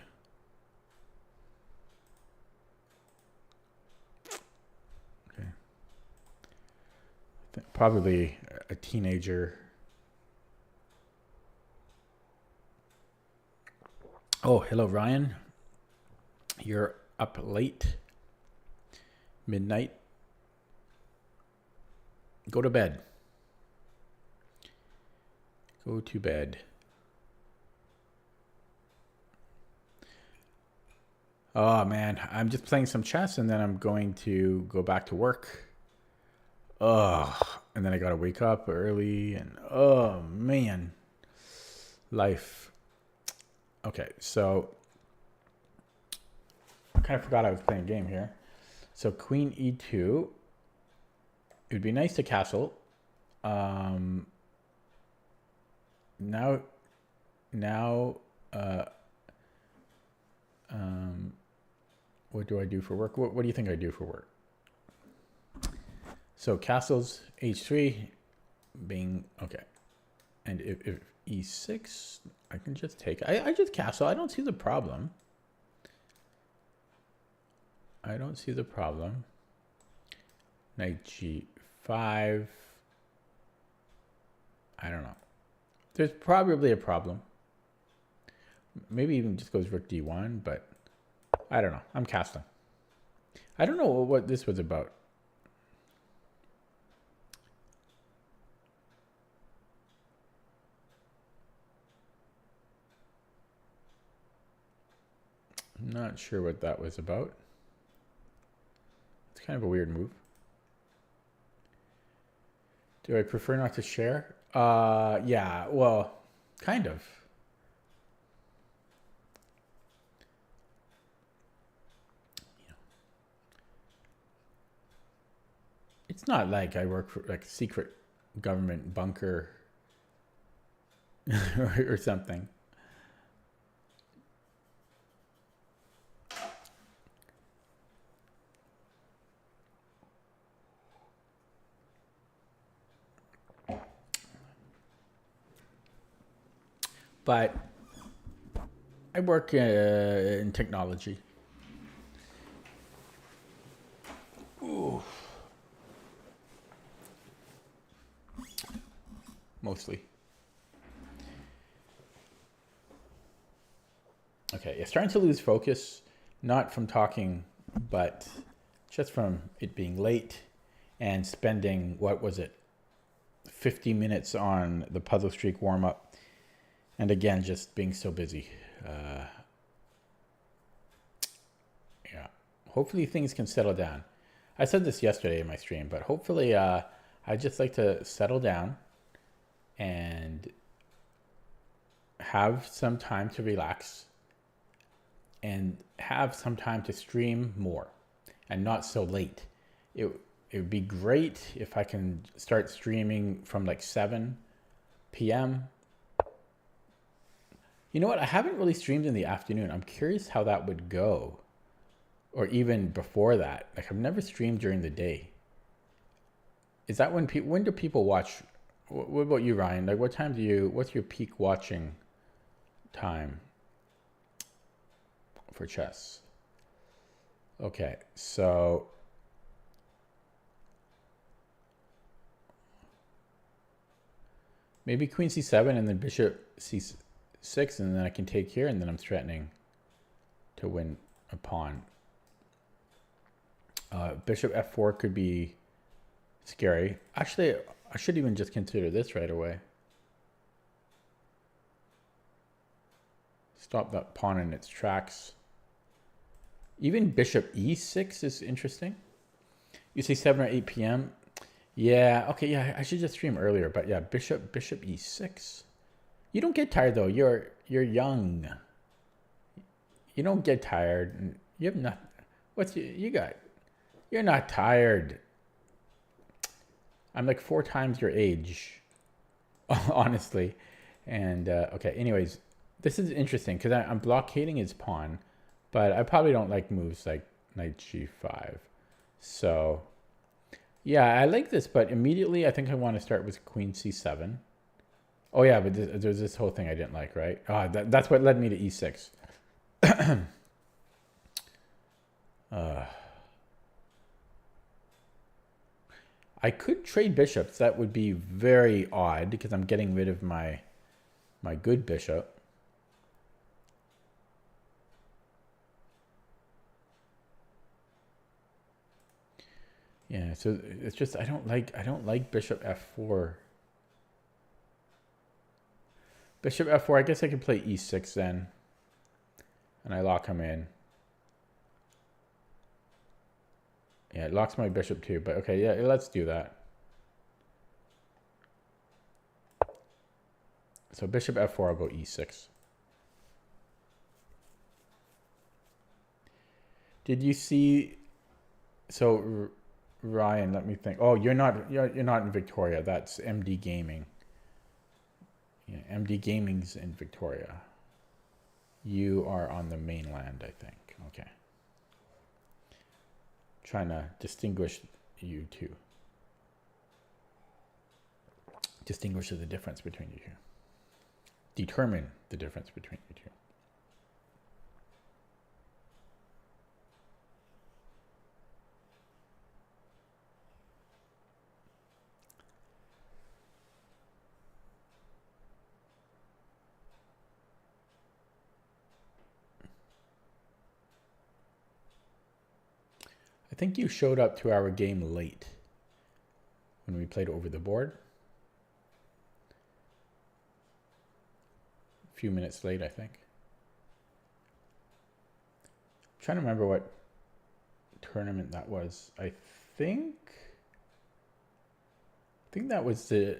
Okay. Probably a teenager. Oh, hello, Ryan. You're up late. Midnight. Go to bed. Go to bed. Oh, man. I'm just playing some chess and then I'm going to go back to work. Oh, and then I got to wake up early and oh, man. Life. Okay, so I kind of forgot I was playing a game here. So Queen E2. It would be nice to castle. What do I do for work? What do you think I do for work? So castles H3 being okay. And if E6, I can just take. I just castle. I don't see the problem. I don't see the problem. Knight G5. I don't know. There's probably a problem. Maybe even just goes rook D1, but I don't know. I'm castling. I don't know what this was about. I'm not sure what that was about. It's kind of a weird move. Do I prefer not to share? Yeah, well, kind of. It's not like I work for like a secret government bunker or something. But I work in technology. Ooh. Mostly. Okay, it's starting to lose focus, not from talking, but just from it being late and spending, what was it, 50 minutes on the Puzzle Streak warm-up. And again, just being so busy. Yeah, hopefully things can settle down. I said this yesterday in my stream, but hopefully I'd just like to settle down and have some time to relax and have some time to stream more and not so late. It would be great if I can start streaming from like 7 p.m. You know what? I haven't really streamed in the afternoon. I'm curious how that would go. Or even before that. Like I've never streamed during the day. Is that when do people watch? What about you, Ryan? Like what time what's your peak watching time for chess? Okay, so maybe queen c7 and then bishop c6 and then I can take here and then I'm threatening to win a pawn. Bishop f4 could be scary. Actually, I should even just consider this right away. Stop that pawn in its tracks. Even bishop e6 is interesting. You say 7 or 8 p.m. Yeah, okay, yeah, I should just stream earlier, but yeah, bishop e6. You don't get tired though. You're young. You don't get tired. You have not. What's you got? You're not tired. I'm like 4 times your age, honestly. And okay, anyways, this is interesting because I'm blockading his pawn, but I probably don't like moves like knight g5. So yeah, I like this, but immediately I think I want to start with queen c7. Oh yeah, but there's this whole thing I didn't like, right? That's what led me to e6. I could trade bishops. That would be very odd because I'm getting rid of my good bishop. Yeah, so it's just I don't like bishop f4. Bishop f4, I guess I could play e6 then. And I lock him in. Yeah, it locks my bishop too, but okay, yeah, let's do that. So bishop f4, I'll go e6. Did you see, so Ryan, let me think. Oh, you're not in Victoria. That's MD Gaming. Yeah, MD Gaming's in Victoria. You are on the mainland, I think. Okay. Trying to distinguish you two. Distinguish the difference between you two. Determine the difference between you two. I think you showed up to our game late when we played over the board. A few minutes late, I think. I'm trying to remember what tournament that was. I think that was the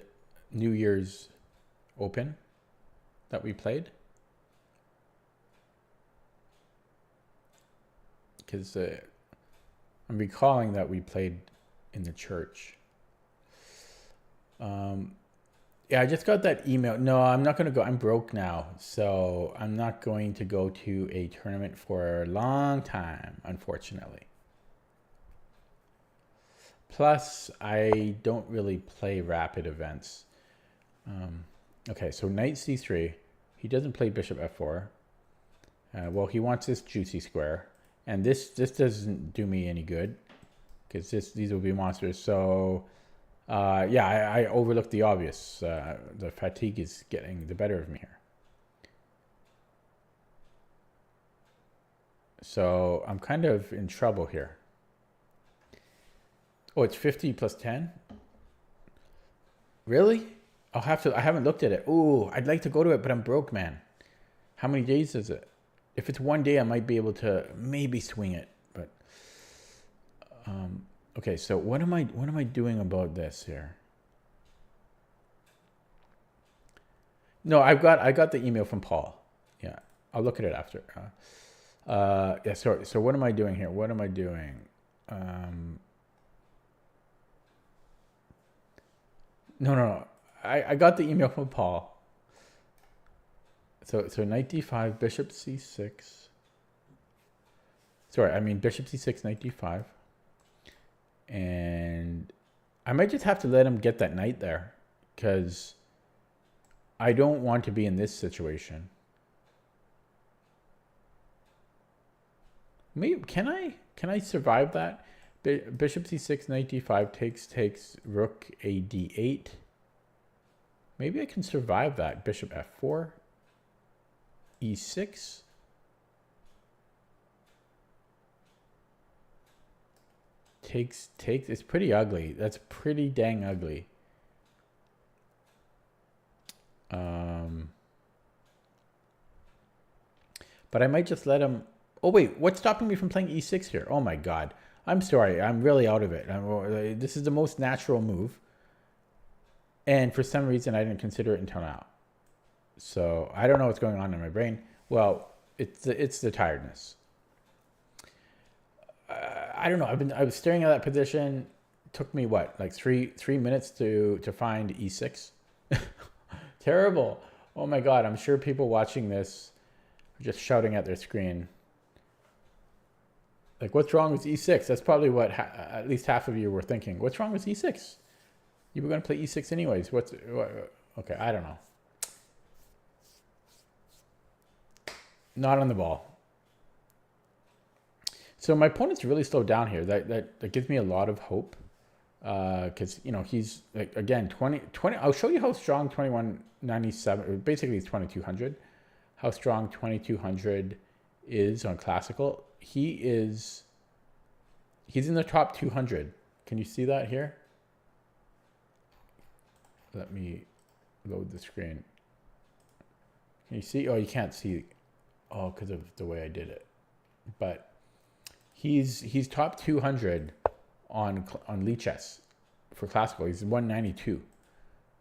New Year's Open that we played. Because I'm recalling that we played in the church. Yeah, I just got that email. No, I'm not going to go. I'm broke now. So I'm not going to go to a tournament for a long time, unfortunately. Plus, I don't really play rapid events. Okay, so knight c3. He doesn't play bishop f4. Well, he wants this juicy square. And this doesn't do me any good, because these will be monsters. So... yeah, I overlooked the obvious. The fatigue is getting the better of me here. So I'm kind of in trouble here. Oh, it's 50 plus 10? Really? I haven't looked at it. Ooh, I'd like to go to it, but I'm broke, man. How many days is it? If it's one day, I might be able to maybe swing it, but... okay, so what am I doing about this here? No, I got the email from Paul. Yeah, I'll look at it after. Yeah, sorry. So what am I doing here? What am I doing? No. I got the email from Paul. So knight d5, bishop c6. Sorry, I mean bishop c6, knight d5. And I might just have to let him get that knight there, because I don't want to be in this situation. Maybe can I survive that? Bishop c6, knight d5 takes rook a d8. Maybe I can survive that. Bishop f4, e6. Takes. It's pretty ugly. That's pretty dang ugly. But I might just let him. Oh wait, what's stopping me from playing e6 here? Oh my god, I'm sorry. I'm really out of it. This is the most natural move, and for some reason I didn't consider it until now. So I don't know what's going on in my brain. Well, it's the tiredness. I don't know. I was staring at that position. It took me what, like three minutes to find e6. Terrible. Oh my god. I'm sure people watching this are just shouting at their screen. Like, what's wrong with e6? That's probably what at least half of you were thinking. What's wrong with e6? You were going to play e6 anyways. Okay, I don't know. Not on the ball. So my opponent's really slowed down here. That gives me a lot of hope, because he's like, again 20. I'll show you how strong 2197, basically it's 2200, how strong 2200 is on classical. He's in the top 200. Can you see that here? Let me load the screen. Can you see? Oh, you can't see. Oh, because of the way I did it. But he's top 200 on Lichess for classical. He's 192.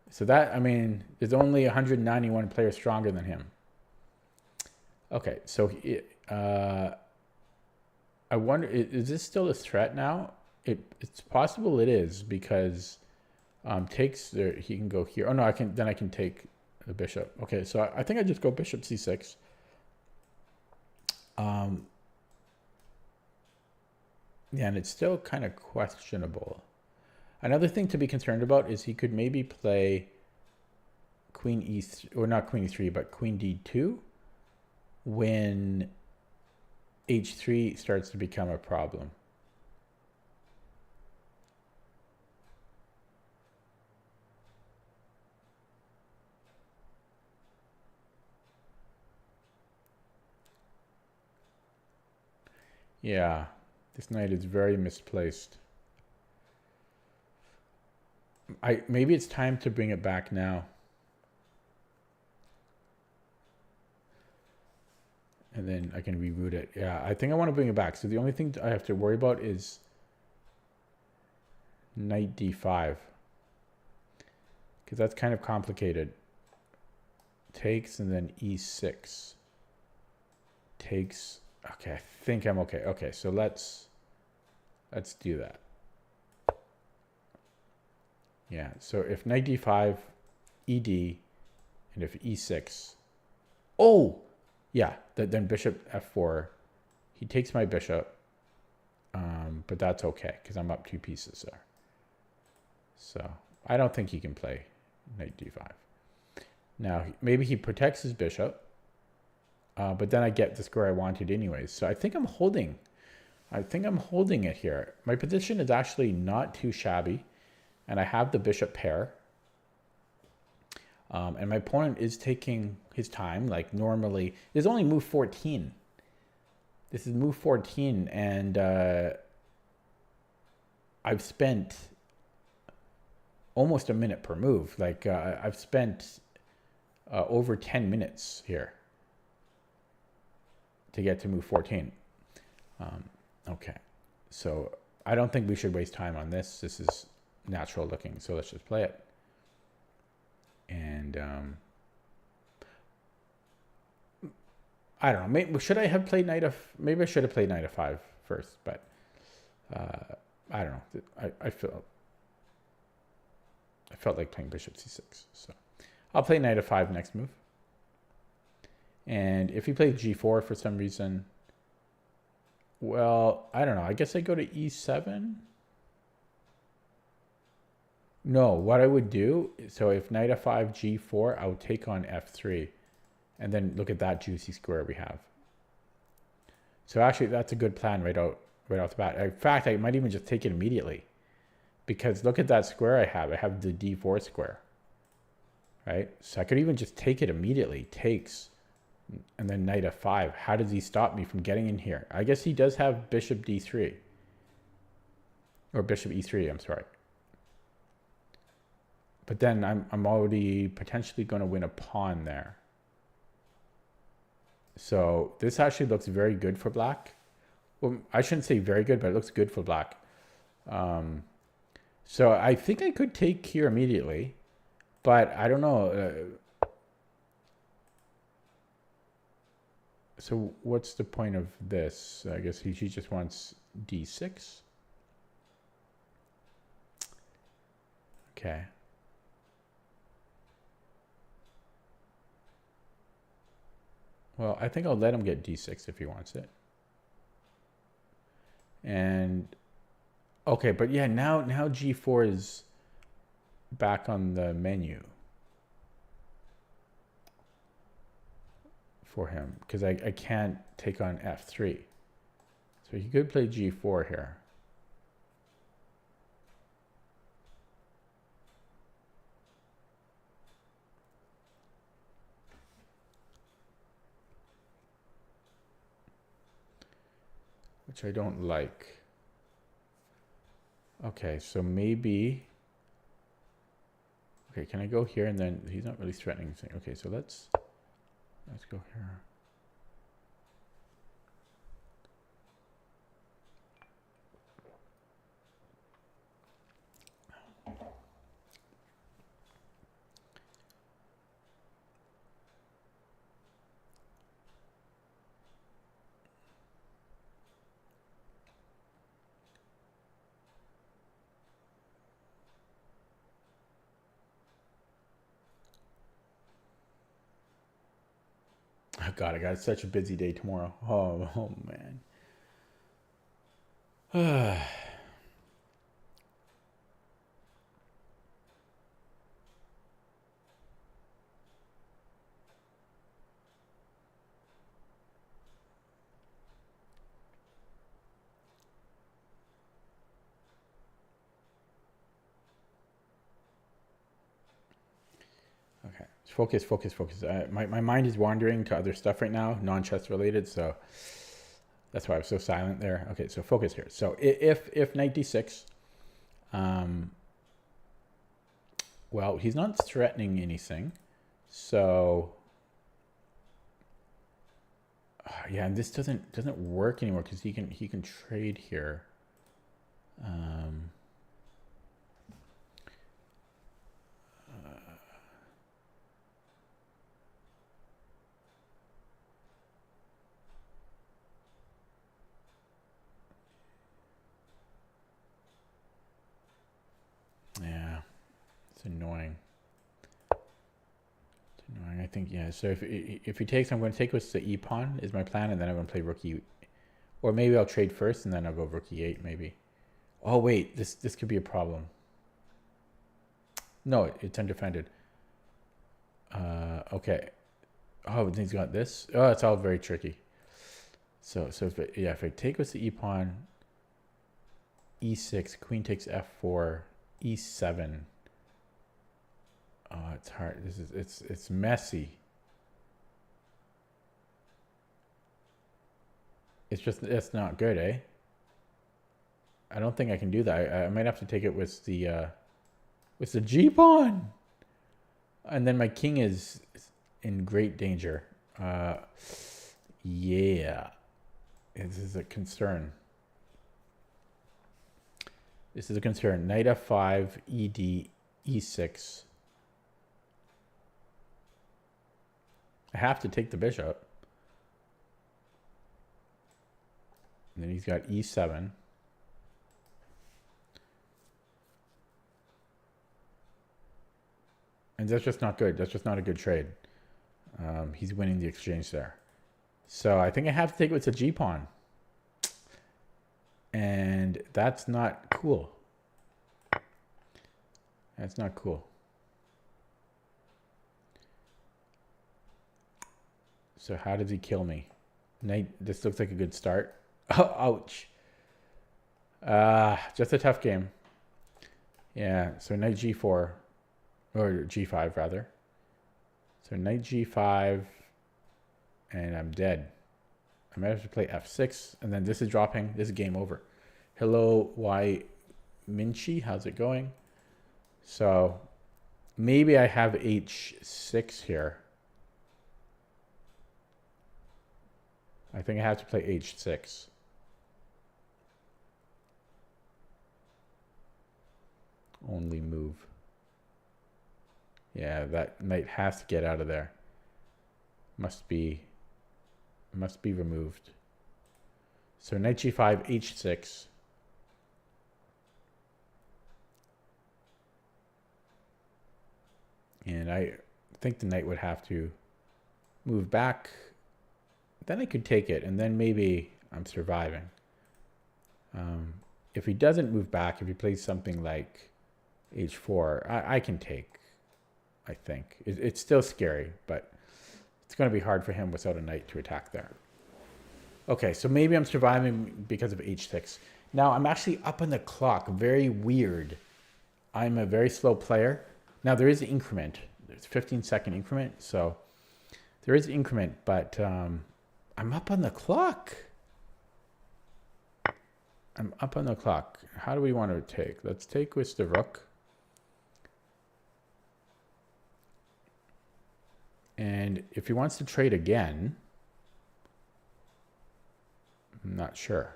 So that, I mean, there's only 191 players stronger than him. Okay, so I wonder, is this still a threat now? It's possible it is, because takes there, he can go here. Oh no, I can take the bishop. Okay, so I think I just go bishop c6. Yeah, and it's still kind of questionable. Another thing to be concerned about is he could maybe play queen e3, or not queen e3, but queen d2 when h3 starts to become a problem. Yeah, this knight is very misplaced. Maybe it's time to bring it back now. And then I can reroute it. Yeah, I think I want to bring it back. So the only thing I have to worry about is knight d5. Because that's kind of complicated. Takes and then e6. Takes. Okay, I think I'm okay. Okay, so let's do that. Yeah, so if knight d5, ed, and if e6, oh, yeah, then bishop f4, he takes my bishop, but that's okay because I'm up 2 pieces there. So I don't think he can play knight d5. Now, maybe he protects his bishop, but then I get the square I wanted anyways. So I think I'm holding. I think I'm holding it here. My position is actually not too shabby, and I have the bishop pair. And my opponent is taking his time. Like normally, there's only move 14. This is move 14, and I've spent almost a minute per move. Like I've spent over 10 minutes here to get to move 14. Okay, so I don't think we should waste time on this. This is natural looking, so let's just play it. And I don't know. Maybe should I have played knight of? Maybe I should have played knight of 5 first, but I don't know. I felt like playing bishop c6, so I'll play knight of 5 next move. And if he plays g4 for some reason, well, I don't know. I guess I go to e7. No, what I would do, so if knight f5, g4, I would take on f3. And then look at that juicy square we have. So actually, that's a good plan right off the bat. In fact, I might even just take it immediately. Because look at that square I have. I have the d4 square. Right? So I could even just take it immediately. Takes. And then knight f5. How does he stop me from getting in here? I guess he does have bishop d3. Or bishop e3, I'm sorry. But then I'm already potentially going to win a pawn there. So this actually looks very good for black. Well, I shouldn't say very good, but it looks good for black. So I think I could take here immediately, but I don't know. So what's the point of this? I guess he just wants d6. Okay. Well, I think I'll let him get d6 if he wants it. And okay, but yeah, now g4 is back on the menu for him because I can't take on f3. So he could play g4 here. Which I don't like. Okay, so maybe. Okay, can I go here and then he's not really threatening anything. Okay, so let's go here. Oh God, I got such a busy day tomorrow. Oh man. Okay, focus. My mind is wandering to other stuff right now, non-chess related, so that's why I was so silent there. Okay, so focus here. So if knight d6, well, he's not threatening anything, so yeah, and this doesn't work anymore because he can trade here. Yeah. annoying. It's annoying. I think, yeah. So if he takes, I'm going to take with the E pawn is my plan, and then I'm going to play rook E. Or maybe I'll trade first, and then I'll go rook E8 maybe. Oh wait, this could be a problem. No, it's undefended. Okay. Oh, he's got this. Oh, it's all very tricky. So if I take with the E pawn, E6, queen takes F4, E7. Oh, it's hard. It's messy. It's not good, eh? I don't think I can do that. I might have to take it with the G pawn, and then my king is in great danger. Yeah, this is a concern. This is a concern. Knight F5, ED, E6. I have to take the bishop. And then he's got E7. And that's just not good. That's just not a good trade. He's winning the exchange there. So I think I have to take it with the G pawn. And that's not cool. That's not cool. So how does he kill me? Knight, this looks like a good start. Oh, ouch. Just a tough game. Yeah, so knight G4, or G5 rather. So knight G5, and I'm dead. I might have to play F6, and then this is dropping. This is game over. Hello, Y Minchi, how's it going? So maybe I have H6 here. I think I have to play H6. Only move. Yeah, that knight has to get out of there. Must be removed. So knight G5, H6. And I think the knight would have to move back. Then I could take it, and then maybe I'm surviving. If he doesn't move back, if he plays something like H4, I can take, I think. It's still scary, but it's going to be hard for him without a knight to attack there. Okay, so maybe I'm surviving because of H6. Now, I'm actually up on the clock. Very weird. I'm a very slow player. Now, there is an increment. There's a 15-second increment, so there is an increment, but I'm up on the clock. I'm up on the clock. How do we want to take? Let's take with the rook. And if he wants to trade again, I'm not sure.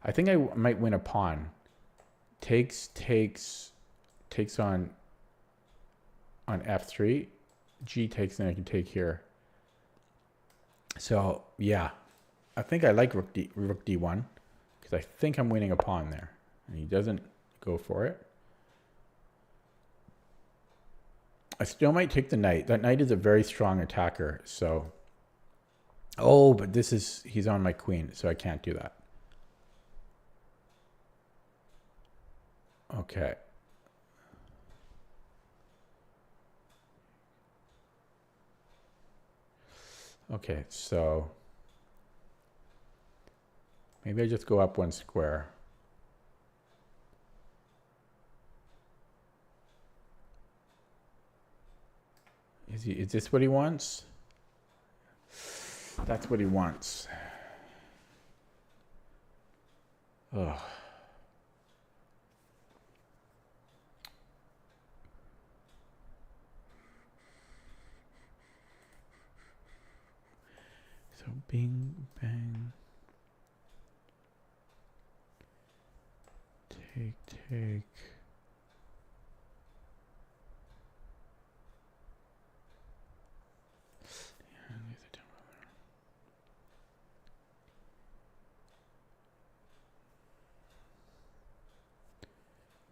I think I might win a pawn. Takes on F3. G takes, and I can take here. So yeah, I think I like rook D1 because I think I'm winning a pawn there, and he doesn't go for it. I still might take the knight. That knight is a very strong attacker. So, oh, but he's on my queen, so I can't do that. Okay. Okay, so maybe I just go up one square. Is this what he wants? That's what he wants. Ugh. So bing, bang. Take.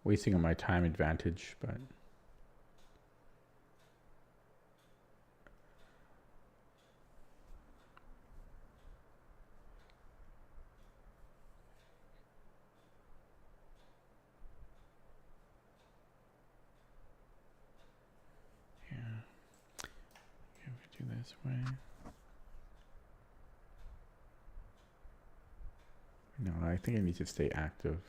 Wasting on my time advantage, but this way. No, I think I need to stay active.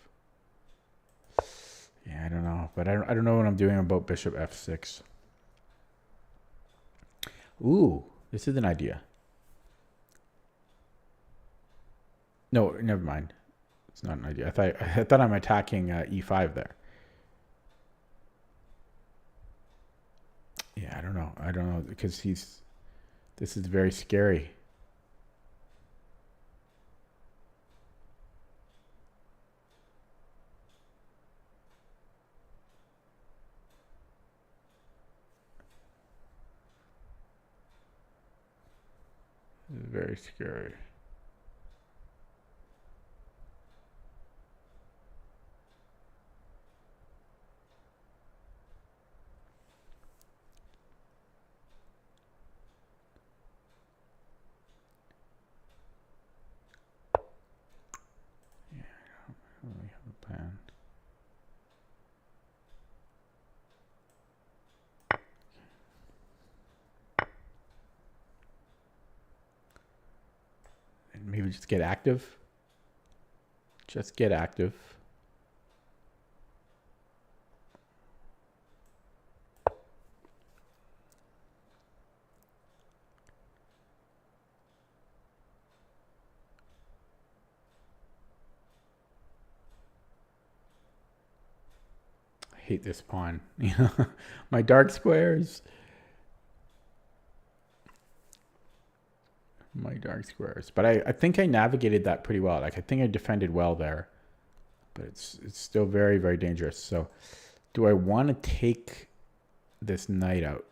Yeah, I don't know, but I don't know what I'm doing about bishop f6. Ooh, this is an idea. No, never mind. It's not an idea. I thought I'm attacking e5 there. Yeah, I don't know. I don't know because this is very scary. This is very scary. Yeah, I don't really have a plan. And maybe just get active. Just get active. I hate this pawn. You know, my dark squares. My dark squares. But I think I navigated that pretty well. Like I think I defended well there. But it's still very, very dangerous. So do I want to take this knight out?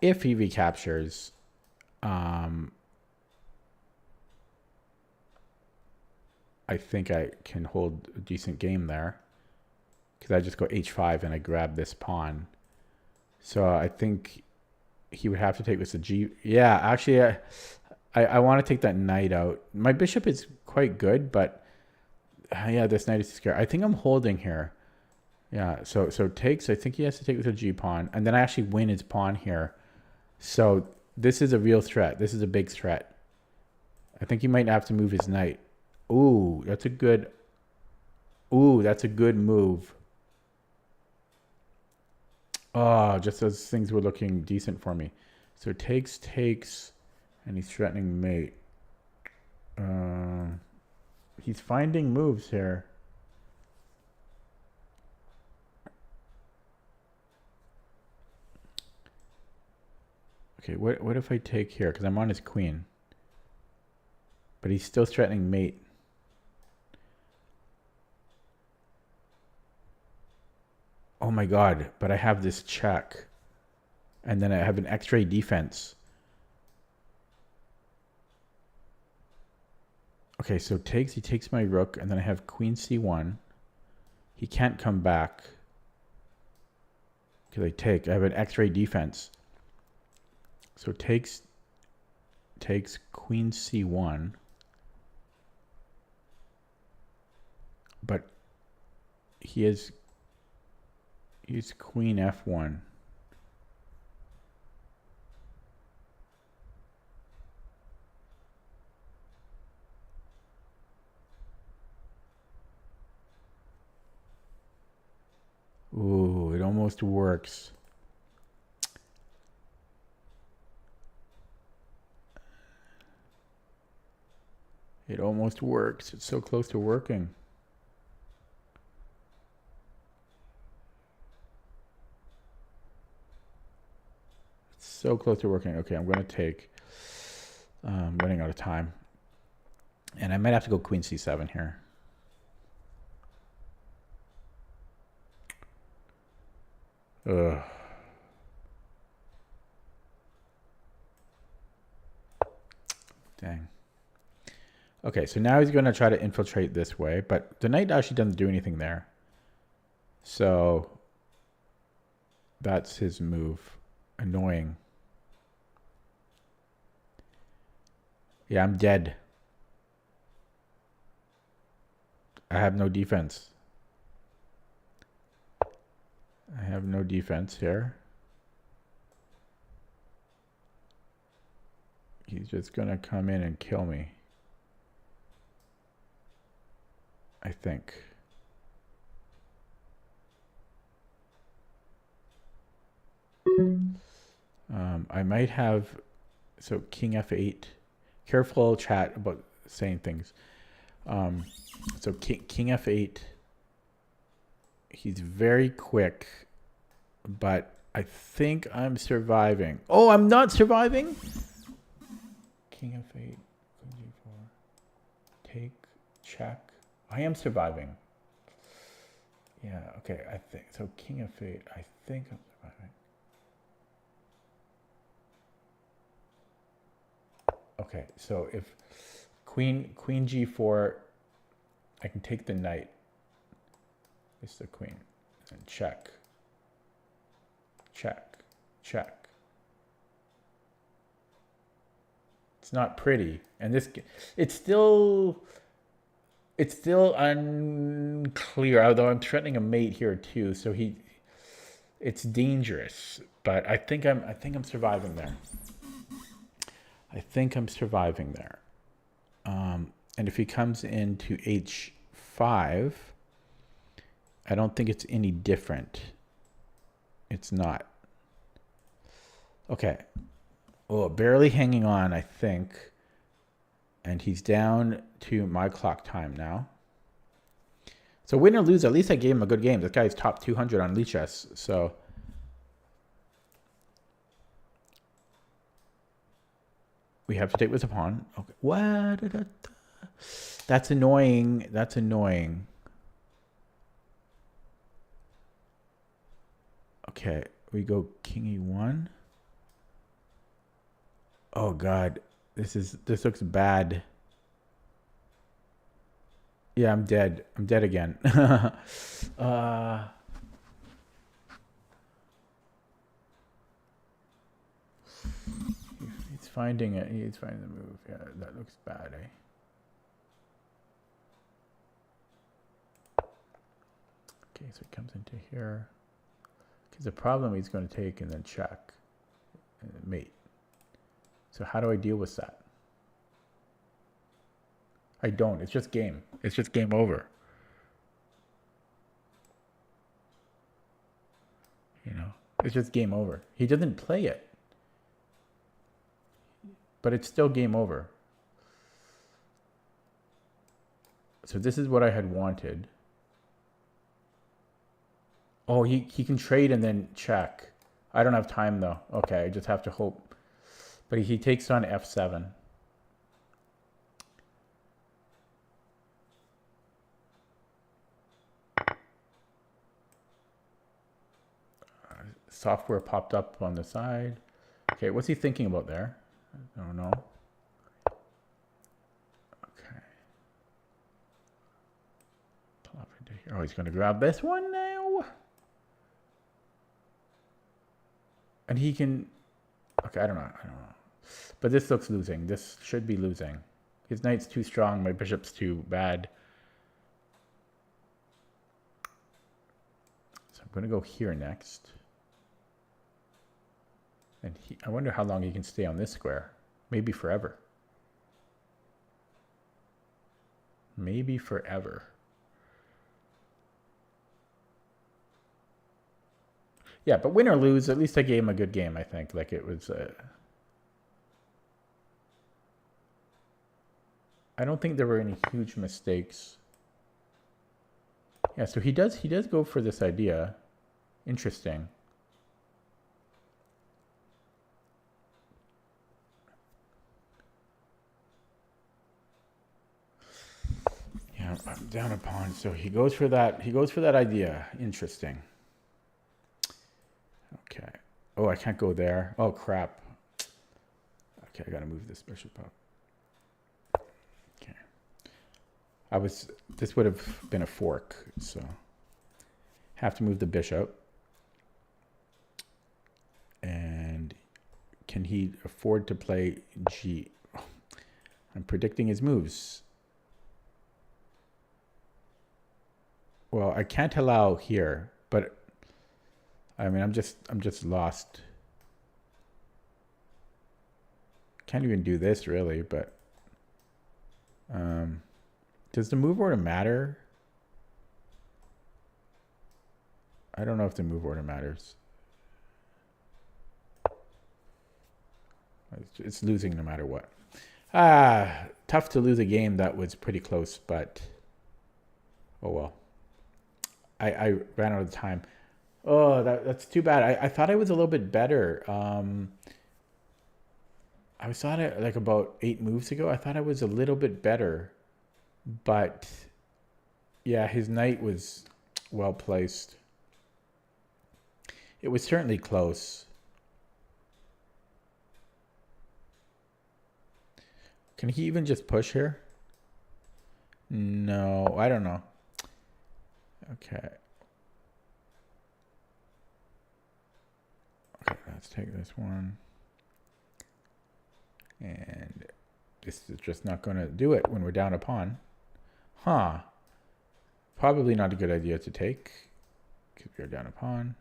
If he recaptures, I think I can hold a decent game there. Because I just go h5 and I grab this pawn. So I think he would have to take this to g. Yeah, actually, I want to take that knight out. My bishop is quite good, but yeah, this knight is scary. I think I'm holding here. Yeah, so takes. I think he has to take with a g pawn, and then I actually win his pawn here. So this is a real threat. This is a big threat. I think he might have to move his knight. Ooh, that's a good. Ooh, that's a good move. Oh, just as things were looking decent for me. So takes, and he's threatening mate. He's finding moves here. Okay, what if I take here? Because I'm on his queen. But he's still threatening mate. Oh my god, but I have this check. And then I have an X-ray defense. Okay, so he takes my rook, and then I have queen c1. He can't come back. Because I have an X-ray defense. So takes queen c1. But he's queen f1. Ooh, it almost works. It almost works. It's so close to working. It's so close to working. Okay, I'm going to take. I'm running out of time. And I might have to go queen c7 here. Ugh. Dang. Okay, so now he's going to try to infiltrate this way, but the knight actually doesn't do anything there. So that's his move. Annoying. Yeah, I'm dead. I have no defense. I have no defense here. He's just gonna come in and kill me. I think. I might have, so king f8. Careful, chat, about saying things. So king f8. He's very quick, but I think I'm surviving. Oh, I'm not surviving? King f8, queen g4, take, check. I am surviving. Yeah, okay, I think, so king f8, I think I'm surviving. Okay, so if queen g4, I can take the knight. It's the queen, and check, check, check. It's not pretty, and this, it's still unclear. Although I'm threatening a mate here too, so it's dangerous. But I think I'm surviving there. I think I'm surviving there. And if he comes into h5, I don't think it's any different. It's not. Okay. Oh, barely hanging on, I think. And he's down to my clock time now. So win or lose, at least I gave him a good game. This guy's top 200 on Lichess, so... We have to take with a pawn. Okay. What? That's annoying. That's annoying. Okay, we go king e1. Oh god, this looks bad. Yeah, I'm dead. I'm dead again. He's finding it. He's finding the move. Yeah, that looks bad, eh? Okay, so it comes into here. Because the problem he's going to take and then check. And mate. So how do I deal with that? I don't. It's just game. It's just game over. You know? It's just game over. He doesn't play it. But it's still game over. So this is what I had wanted. Oh, he can trade and then check. I don't have time though. Okay, I just have to hope. But he takes on f7. Software popped up on the side. Okay, what's he thinking about there? I don't know. Okay. Plop into here. Oh, he's going to grab this one now. And he can... Okay, I don't know. But this looks losing. This should be losing. His knight's too strong. My bishop's too bad. So I'm going to go here next. And I wonder how long he can stay on this square. Maybe forever. Maybe forever. Yeah, but win or lose, at least I gave him a good game, I think. Like it was... I don't think there were any huge mistakes. Yeah, so he does go for this idea. Interesting. Yeah, I'm down a pawn. So he goes for that. He goes for that idea. Interesting. Okay. Oh, I can't go there. Oh, crap. Okay, I got to move this bishop up. Okay. This would have been a fork, so have to move the bishop. And can he afford to play G? I'm predicting his moves. Well, I can't allow here, but I mean, I'm just lost. can't even do this really, but does the move order matter? I don't know if the move order matters. It's losing no matter what. Tough to lose a game that was pretty close, but oh well. I ran out of time. Oh, that's too bad. I thought I was a little bit better. I thought it like about 8 moves ago. I thought I was a little bit better, but yeah, his knight was well placed. It was certainly close. Can he even just push here? No, I don't know. Okay. Okay, let's take this one. And this is just not going to do it when we're down a pawn. Huh. Probably not a good idea to take because we're down a pawn.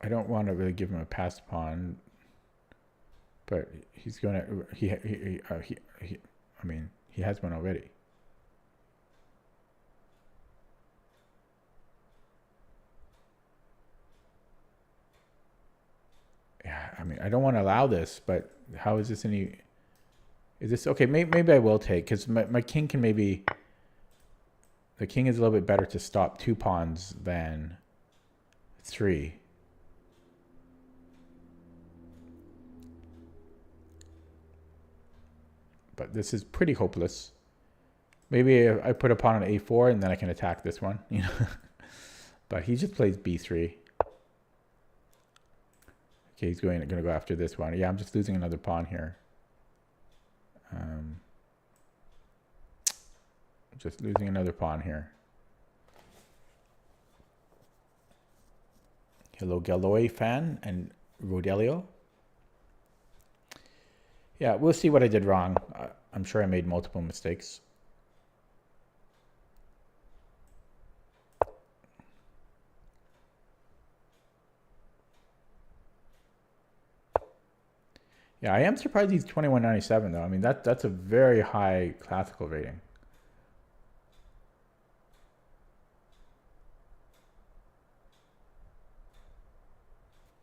I don't want to really give him a passed pawn, but he's going to. I mean, he has one already. Yeah, I mean, I don't want to allow this, but how is this any? Is this okay? Maybe I will take because my king can maybe. The king is a little bit better to stop 2 pawns than 3. But this is pretty hopeless. Maybe I put a pawn on a4 and then I can attack this one, you know. But he just plays b3. Okay, he's going to go after this one. Yeah, I'm just losing another pawn here. Just losing another pawn here. Hello, Galoy fan and Rodelio. Yeah, we'll see what I did wrong. I'm sure I made multiple mistakes. Yeah, I am surprised he's 2197 though. I mean, that's a very high classical rating.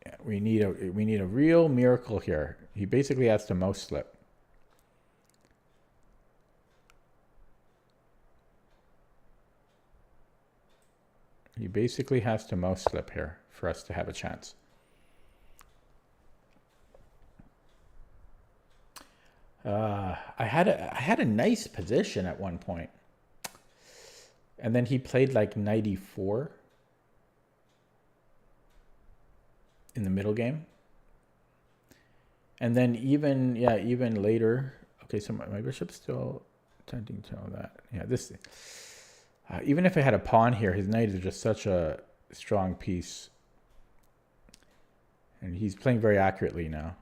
Yeah, we need a real miracle here. He basically has to most slip. He basically has to most slip here for us to have a chance. I had a nice position at one point. And then he played like knight e4 in the middle game. And then even later, okay, so my bishop's still tempting to all that. Yeah, this, even if I had a pawn here, his knight is just such a strong piece. And he's playing very accurately now.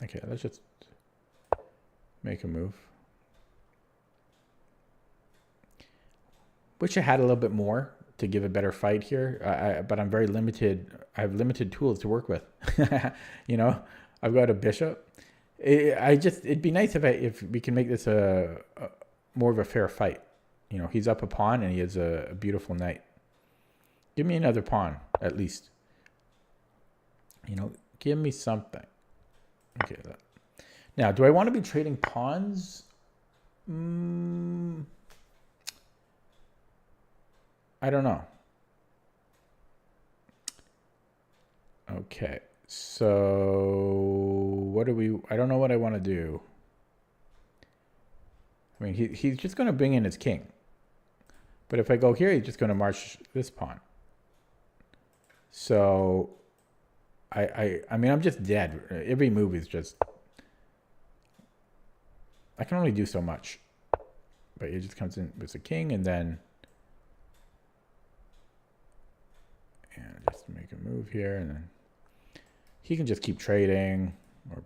Okay, let's just make a move. Wish I had a little bit more to give a better fight here, but I'm very limited. I have limited tools to work with. You know, I've got a bishop. It'd be nice if we can make this a more of a fair fight. You know, he's up a pawn and he has a beautiful knight. Give me another pawn at least. You know, give me something. Okay. Now, do I want to be trading pawns? I don't know. Okay. So what do we? I don't know what I want to do. I mean, he's just going to bring in his king. But if I go here, he's just going to march this pawn. So I mean, I'm just dead. Every move is just, I can only do so much. But he just comes in with a king and then, and just make a move here and then he can just keep trading or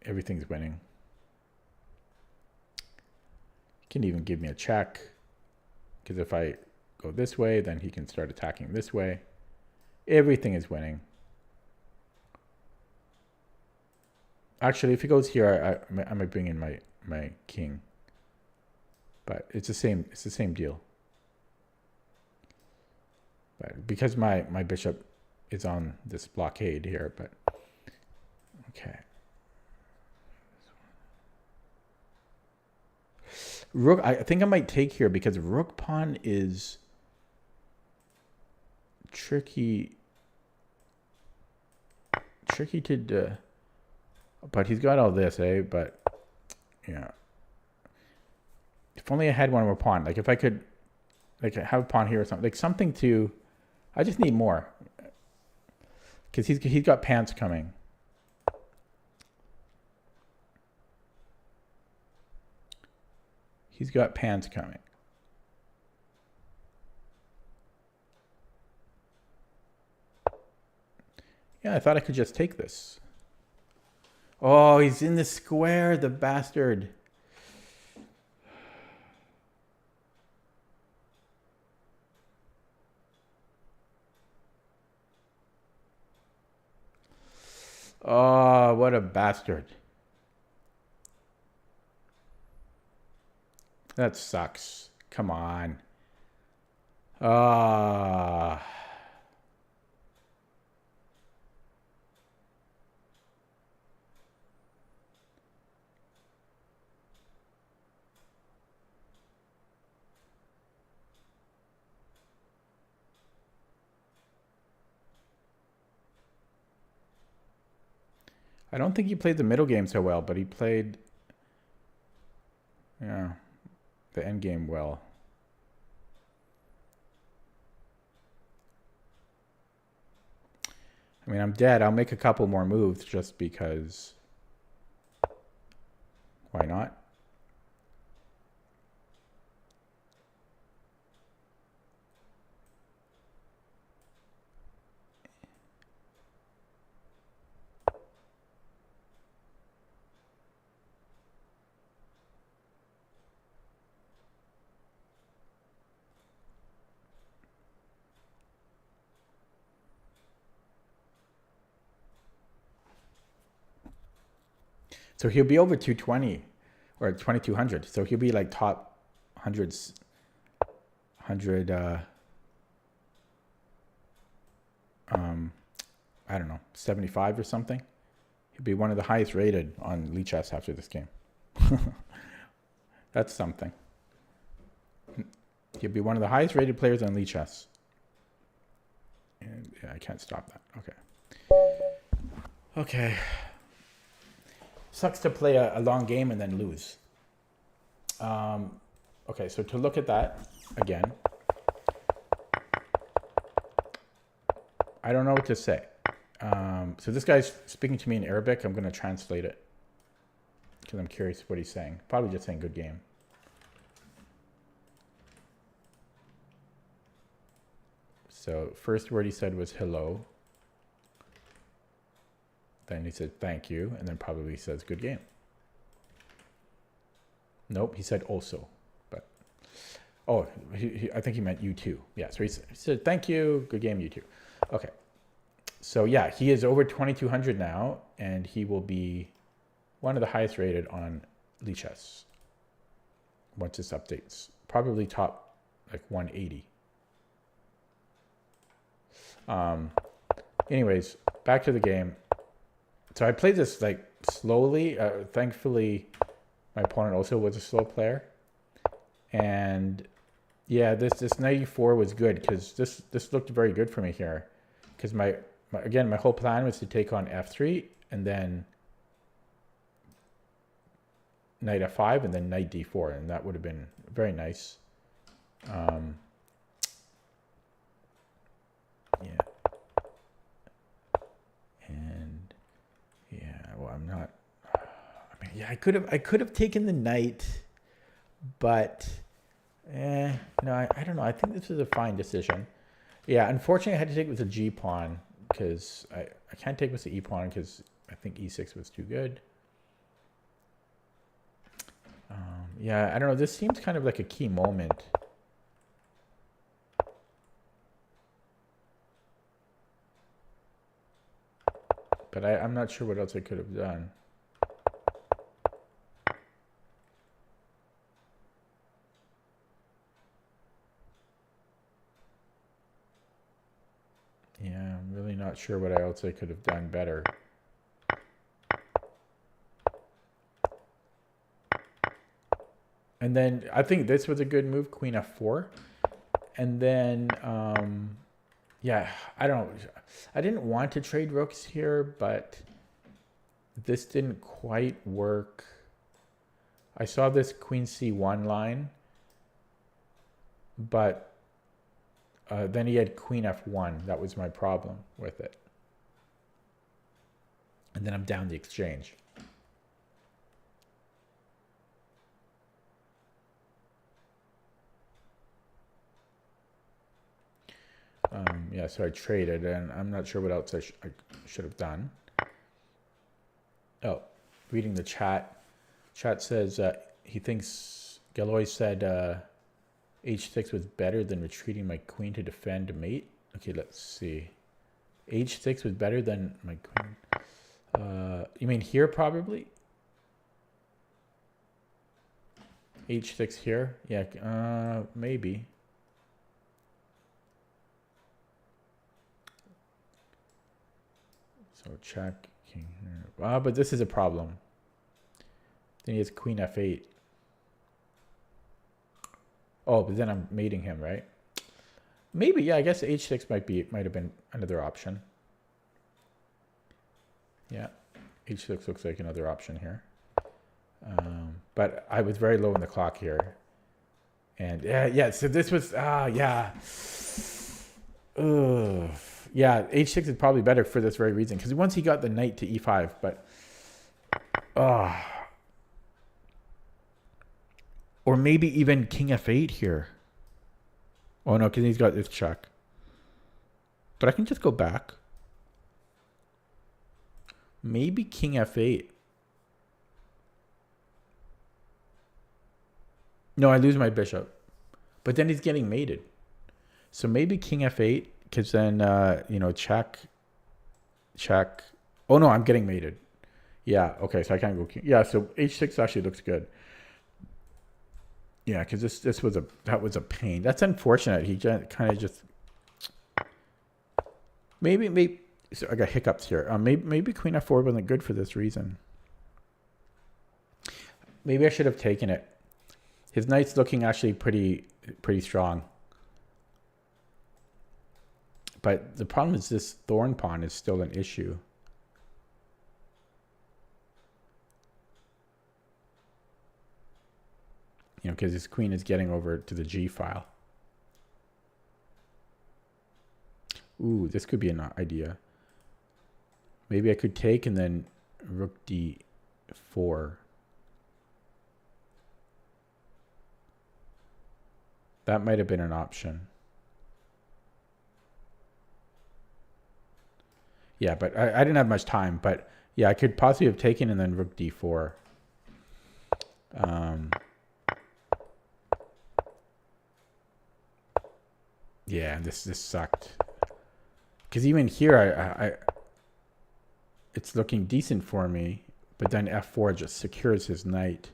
everything's winning. He can even give me a check because if I go this way, then he can start attacking this way. Everything is winning. Actually, if he goes here, I might bring in my king. But it's the same deal. But because my bishop is on this blockade here, but okay. Rook, I think I might take here because rook pawn is tricky to but he's got all this, eh? But yeah. If only I had one more pawn. Like if I could like have a pawn here or something. Like something to I just need more. Cuz he's got pants coming. He's got pants coming. Yeah, I thought I could just take this. Oh, he's in the square, the bastard. Oh, what a bastard. That sucks. Come on. Ah. I don't think he played the middle game so well, but he played, yeah, the end game well. I mean, I'm dead. I'll make a couple more moves just because. Why not? So he'll be over 220 or 2200. So he'll be like top hundreds, 100. I don't know, 75 or something. He'll be one of the highest rated on Lichess after this game. That's something. He'll be one of the highest rated players on Lichess. And yeah, I can't stop that. Okay. Okay. Sucks to play a long game and then lose. Okay, so to look at that again, I don't know what to say. So this guy's speaking to me in Arabic. I'm going to translate it because I'm curious what he's saying. Probably just saying good game. So first word he said was hello. Then he said thank you, and then probably says good game. Nope, he said also, but oh, I think he meant you too. Yeah, so he said thank you, good game, you too. Okay, so yeah, he is over 2200 now, and he will be one of the highest rated on Lichess once this updates. Probably top like 180. Anyways, back to the game. So I played this like slowly. Thankfully, my opponent also was a slow player, and yeah, this 94 was good because this looked very good for me here, because my whole plan was to take on f3 and then knight f5 and then knight d4, and that would have been very nice. Yeah. And yeah, well, I'm not. I mean, yeah, I could have taken the knight, but no, I don't know. I think this was a fine decision. Yeah, unfortunately, I had to take it with a g pawn because I can't take with the e pawn because I think e6 was too good. Yeah, I don't know. This seems kind of like a key moment. But I'm not sure what else I could have done. Yeah, I'm really not sure what else I could have done better. And then I think this was a good move, Queen F4. And then, yeah, I didn't want to trade rooks here, but this didn't quite work. I saw this Queen C1 line, but then he had Queen F1. That was my problem with it. And then I'm down the exchange. Yeah, so I traded, and I'm not sure what else I should have done. Oh, reading the chat. Chat says he thinks Galois said h6 was better than retreating my queen to defend a mate. Okay, let's see. h6 was better than my queen. You mean here probably? h6 here? Yeah, maybe. So check king here. But this is a problem. Then he has queen f8. Oh, but then I'm mating him, right? Maybe, yeah, I guess h6 might have been another option. Yeah, h6 looks like another option here. But I was very low in the clock here. And yeah, so this was, yeah. Ugh. Yeah, h6 is probably better for this very reason. Because once he got the knight to e5, but... Or maybe even king f8 here. Oh, no, because he's got this check. But I can just go back. Maybe king f8. No, I lose my bishop. But then he's getting mated. So maybe king f8, because then, you know, check. Oh, no, I'm getting mated. Yeah, okay, so I can't go king. Yeah, so h6 actually looks good. Yeah, because that was a pain. That's unfortunate. He kind of just maybe. So I got hiccups here. Maybe queen f4 wasn't good for this reason. Maybe I should have taken it. His knight's looking actually pretty strong. But the problem is this thorn pawn is still an issue. You know, because his queen is getting over to the G file. Ooh, this could be an idea. Maybe I could take and then rook d4. That might have been an option. Yeah, but I didn't have much time. But yeah, I could possibly have taken and then rook d4. Yeah, this sucked. Because even here, it's looking decent for me, but then f4 just secures his knight.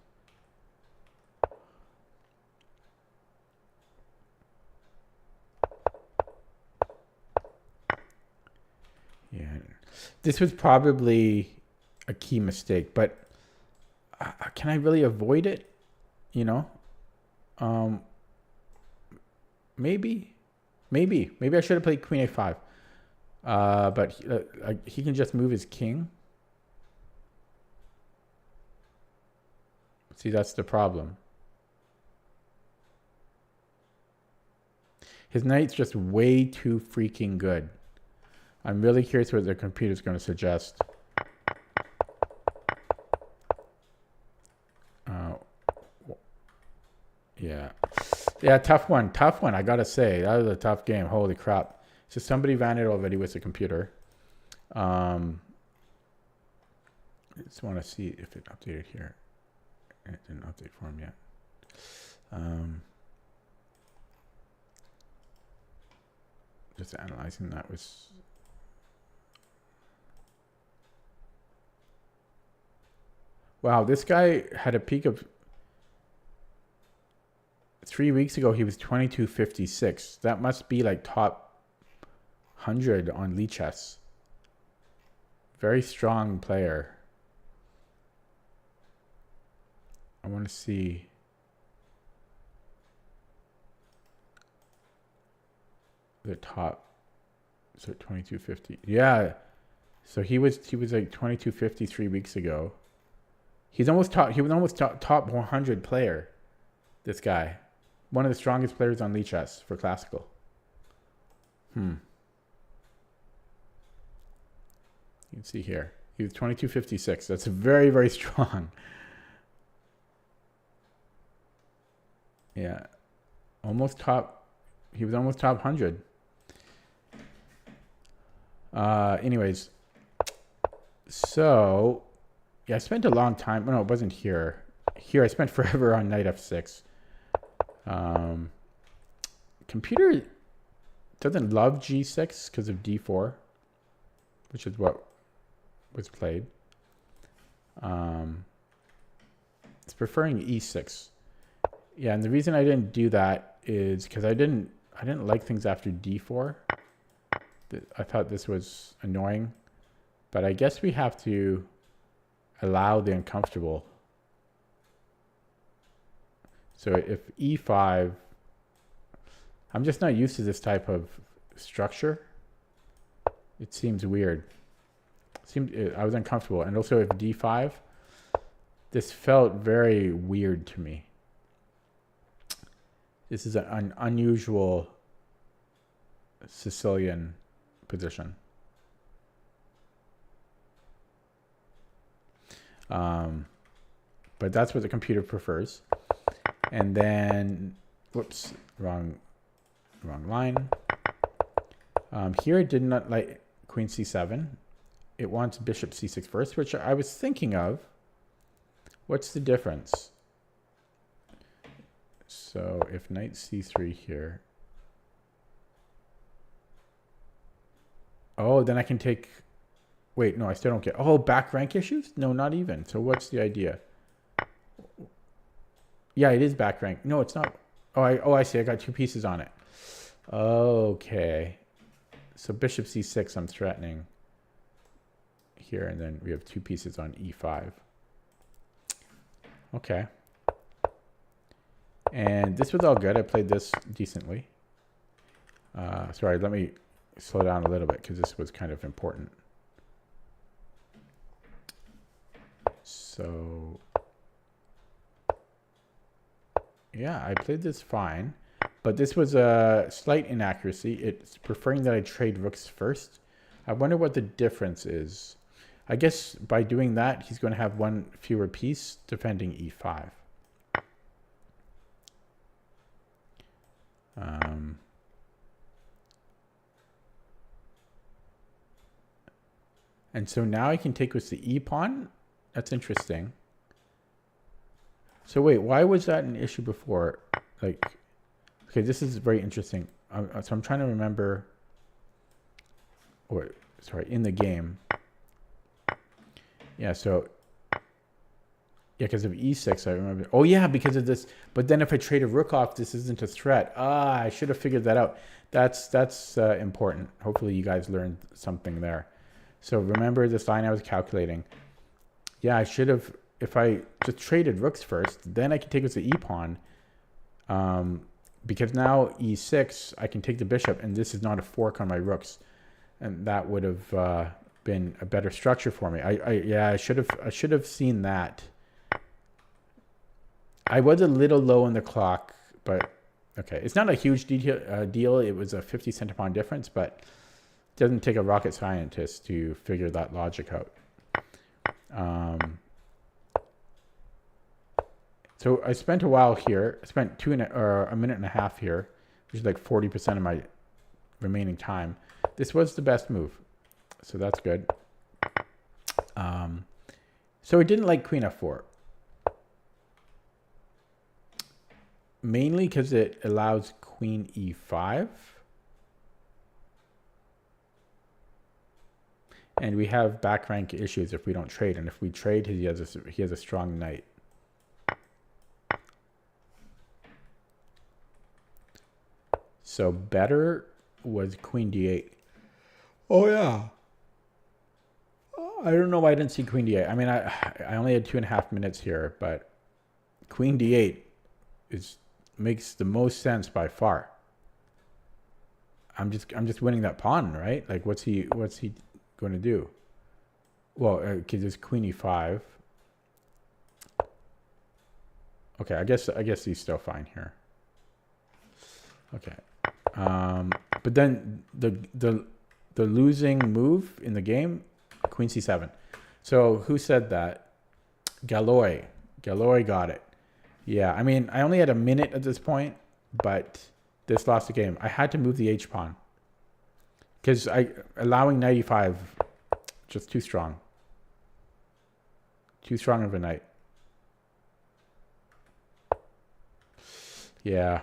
Yeah, this was probably a key mistake, but can I really avoid it? You know, maybe I should have played queen a5. But he can just move his king. See, that's the problem. His knight's just way too freaking good. I'm really curious what the computer's going to suggest. Yeah, tough one. I gotta say, that was a tough game. Holy crap! So somebody ran it already with the computer. I just want to see if it updated here. It didn't update for him yet. Just analyzing that was. Wow, this guy had a peak of 3 weeks ago. He was 2256. That must be like top 100 on Lichess. Very strong player. I want to see. The top. So 2250. Yeah. So he was like 2250 3 weeks ago. He was almost top 100 player. This guy. One of the strongest players on Lichess for classical. You can see here. He was 2256. That's very, very strong. Yeah. Almost top. He was almost top 100. Anyways. So, yeah, I spent a long time. No, it wasn't here. Here, I spent forever on knight f6. Computer doesn't love g6 because of d4, which is what was played. It's preferring e6. Yeah, and the reason I didn't do that is because I didn't like things after d4. I thought this was annoying, but I guess we have to allow the uncomfortable. So if e5, I'm just not used to this type of structure. It seems weird. I was uncomfortable. And also if d5, this felt very weird to me. This is an unusual Sicilian position. But that's what the computer prefers. And then, whoops, wrong line. Here it did not like queen c7. It wants bishop c6 first, which I was thinking of. What's the difference? So if knight c3 here. Oh, then I can take... Wait, no, I still don't get... Oh, back rank issues? No, not even. So what's the idea? Yeah, it is back rank. No, it's not. Oh, I see. I got 2 pieces on it. Okay. So bishop c6 I'm threatening here, and then we have 2 pieces on e5. Okay. And this was all good. I played this decently. Sorry, let me slow down a little bit because this was kind of important. So, yeah, I played this fine, but this was a slight inaccuracy. It's preferring that I trade rooks first. I wonder what the difference is. I guess by doing that, he's going to have 1 fewer piece defending e5. And so now I can take with the e pawn. That's interesting. So wait, why was that an issue before? Like, okay, this is very interesting. So I'm trying to remember, or sorry, in the game. Yeah, so, yeah, because of e6, I remember. Oh yeah, because of this. But then if I trade a rook off, this isn't a threat. Ah, I should have figured that out. That's important. Hopefully you guys learned something there. So remember this line I was calculating. Yeah, I should have, if I just traded rooks first, then I can take with the e-pawn. Because now e6, I can take the bishop, and this is not a fork on my rooks. And that would have been a better structure for me. I should have seen that. I was a little low on the clock, but okay. It's not a huge deal. It was a 50 centipon difference, but it doesn't take a rocket scientist to figure that logic out. So I spent a while here. I spent a minute and a half here, which is like 40% of my remaining time. This was the best move, so that's good. So it didn't like queen f4. Mainly because it allows queen e5. And we have back rank issues if we don't trade. And if we trade, he has a strong knight. So better was queen d8. Oh, yeah. I don't know why I didn't see queen d8. I mean, I only had 2.5 minutes here, but queen d8 makes the most sense by far. I'm just winning that pawn, right? Like, what's he going to do? Well, okay, there's queen e5. Okay, I guess he's still fine here. Okay, but then the losing move in the game, queen c7. So who said that? Galloy got it. Yeah, I mean, I only had a minute at this point, but this lost the game. I had to move the h pawn because allowing knight e5 just too strong. Too strong of a knight. Yeah.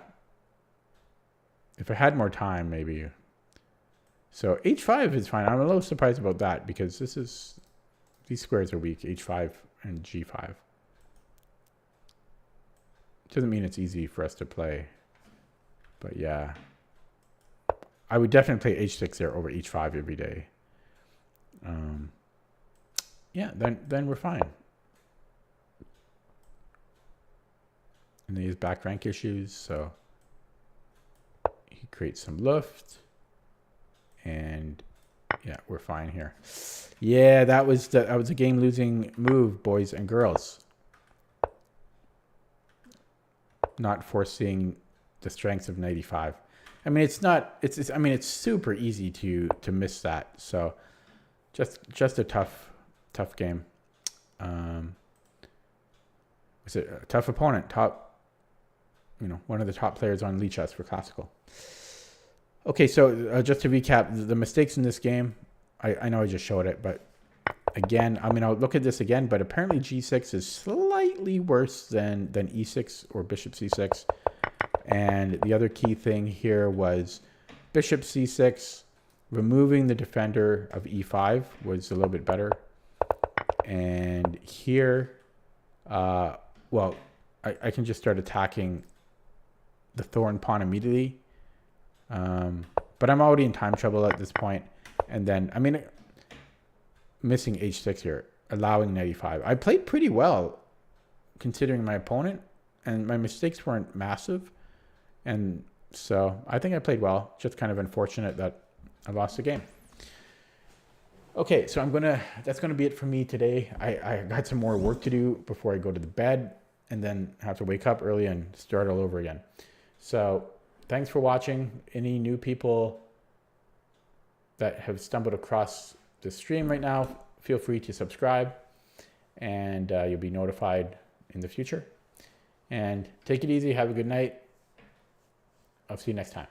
If I had more time, maybe. So h5 is fine. I'm a little surprised about that because these squares are weak, h5 and g5. Doesn't mean it's easy for us to play. But yeah. I would definitely play h6 there over h5 every day. Yeah, then we're fine. And he has back rank issues, so he creates some luft. And yeah, we're fine here. Yeah, that was a game losing move, boys and girls. Not foreseeing the strengths of knight e5. I mean, it's super easy to miss that. So just a tough game. It's a tough opponent, one of the top players on Lichess for classical. Okay, so just to recap, the mistakes in this game, I know I just showed it, but again, I mean, I'll look at this again, but apparently g6 is slightly worse than e6 or bishop c6. And the other key thing here was bishop c6, removing the defender of e5 was a little bit better. And here, well, I can just start attacking the thorn pawn immediately. But I'm already in time trouble at this point. And then, I mean, missing h6 here, allowing knight e5. I played pretty well considering my opponent, and my mistakes weren't massive. And so I think I played well. Just kind of unfortunate that I lost the game. Okay, so that's gonna be it for me today. I got some more work to do before I go to the bed, and then have to wake up early and start all over again. So thanks for watching. Any new people that have stumbled across the stream right now, feel free to subscribe, and you'll be notified in the future. And take it easy. Have a good night. I'll see you next time.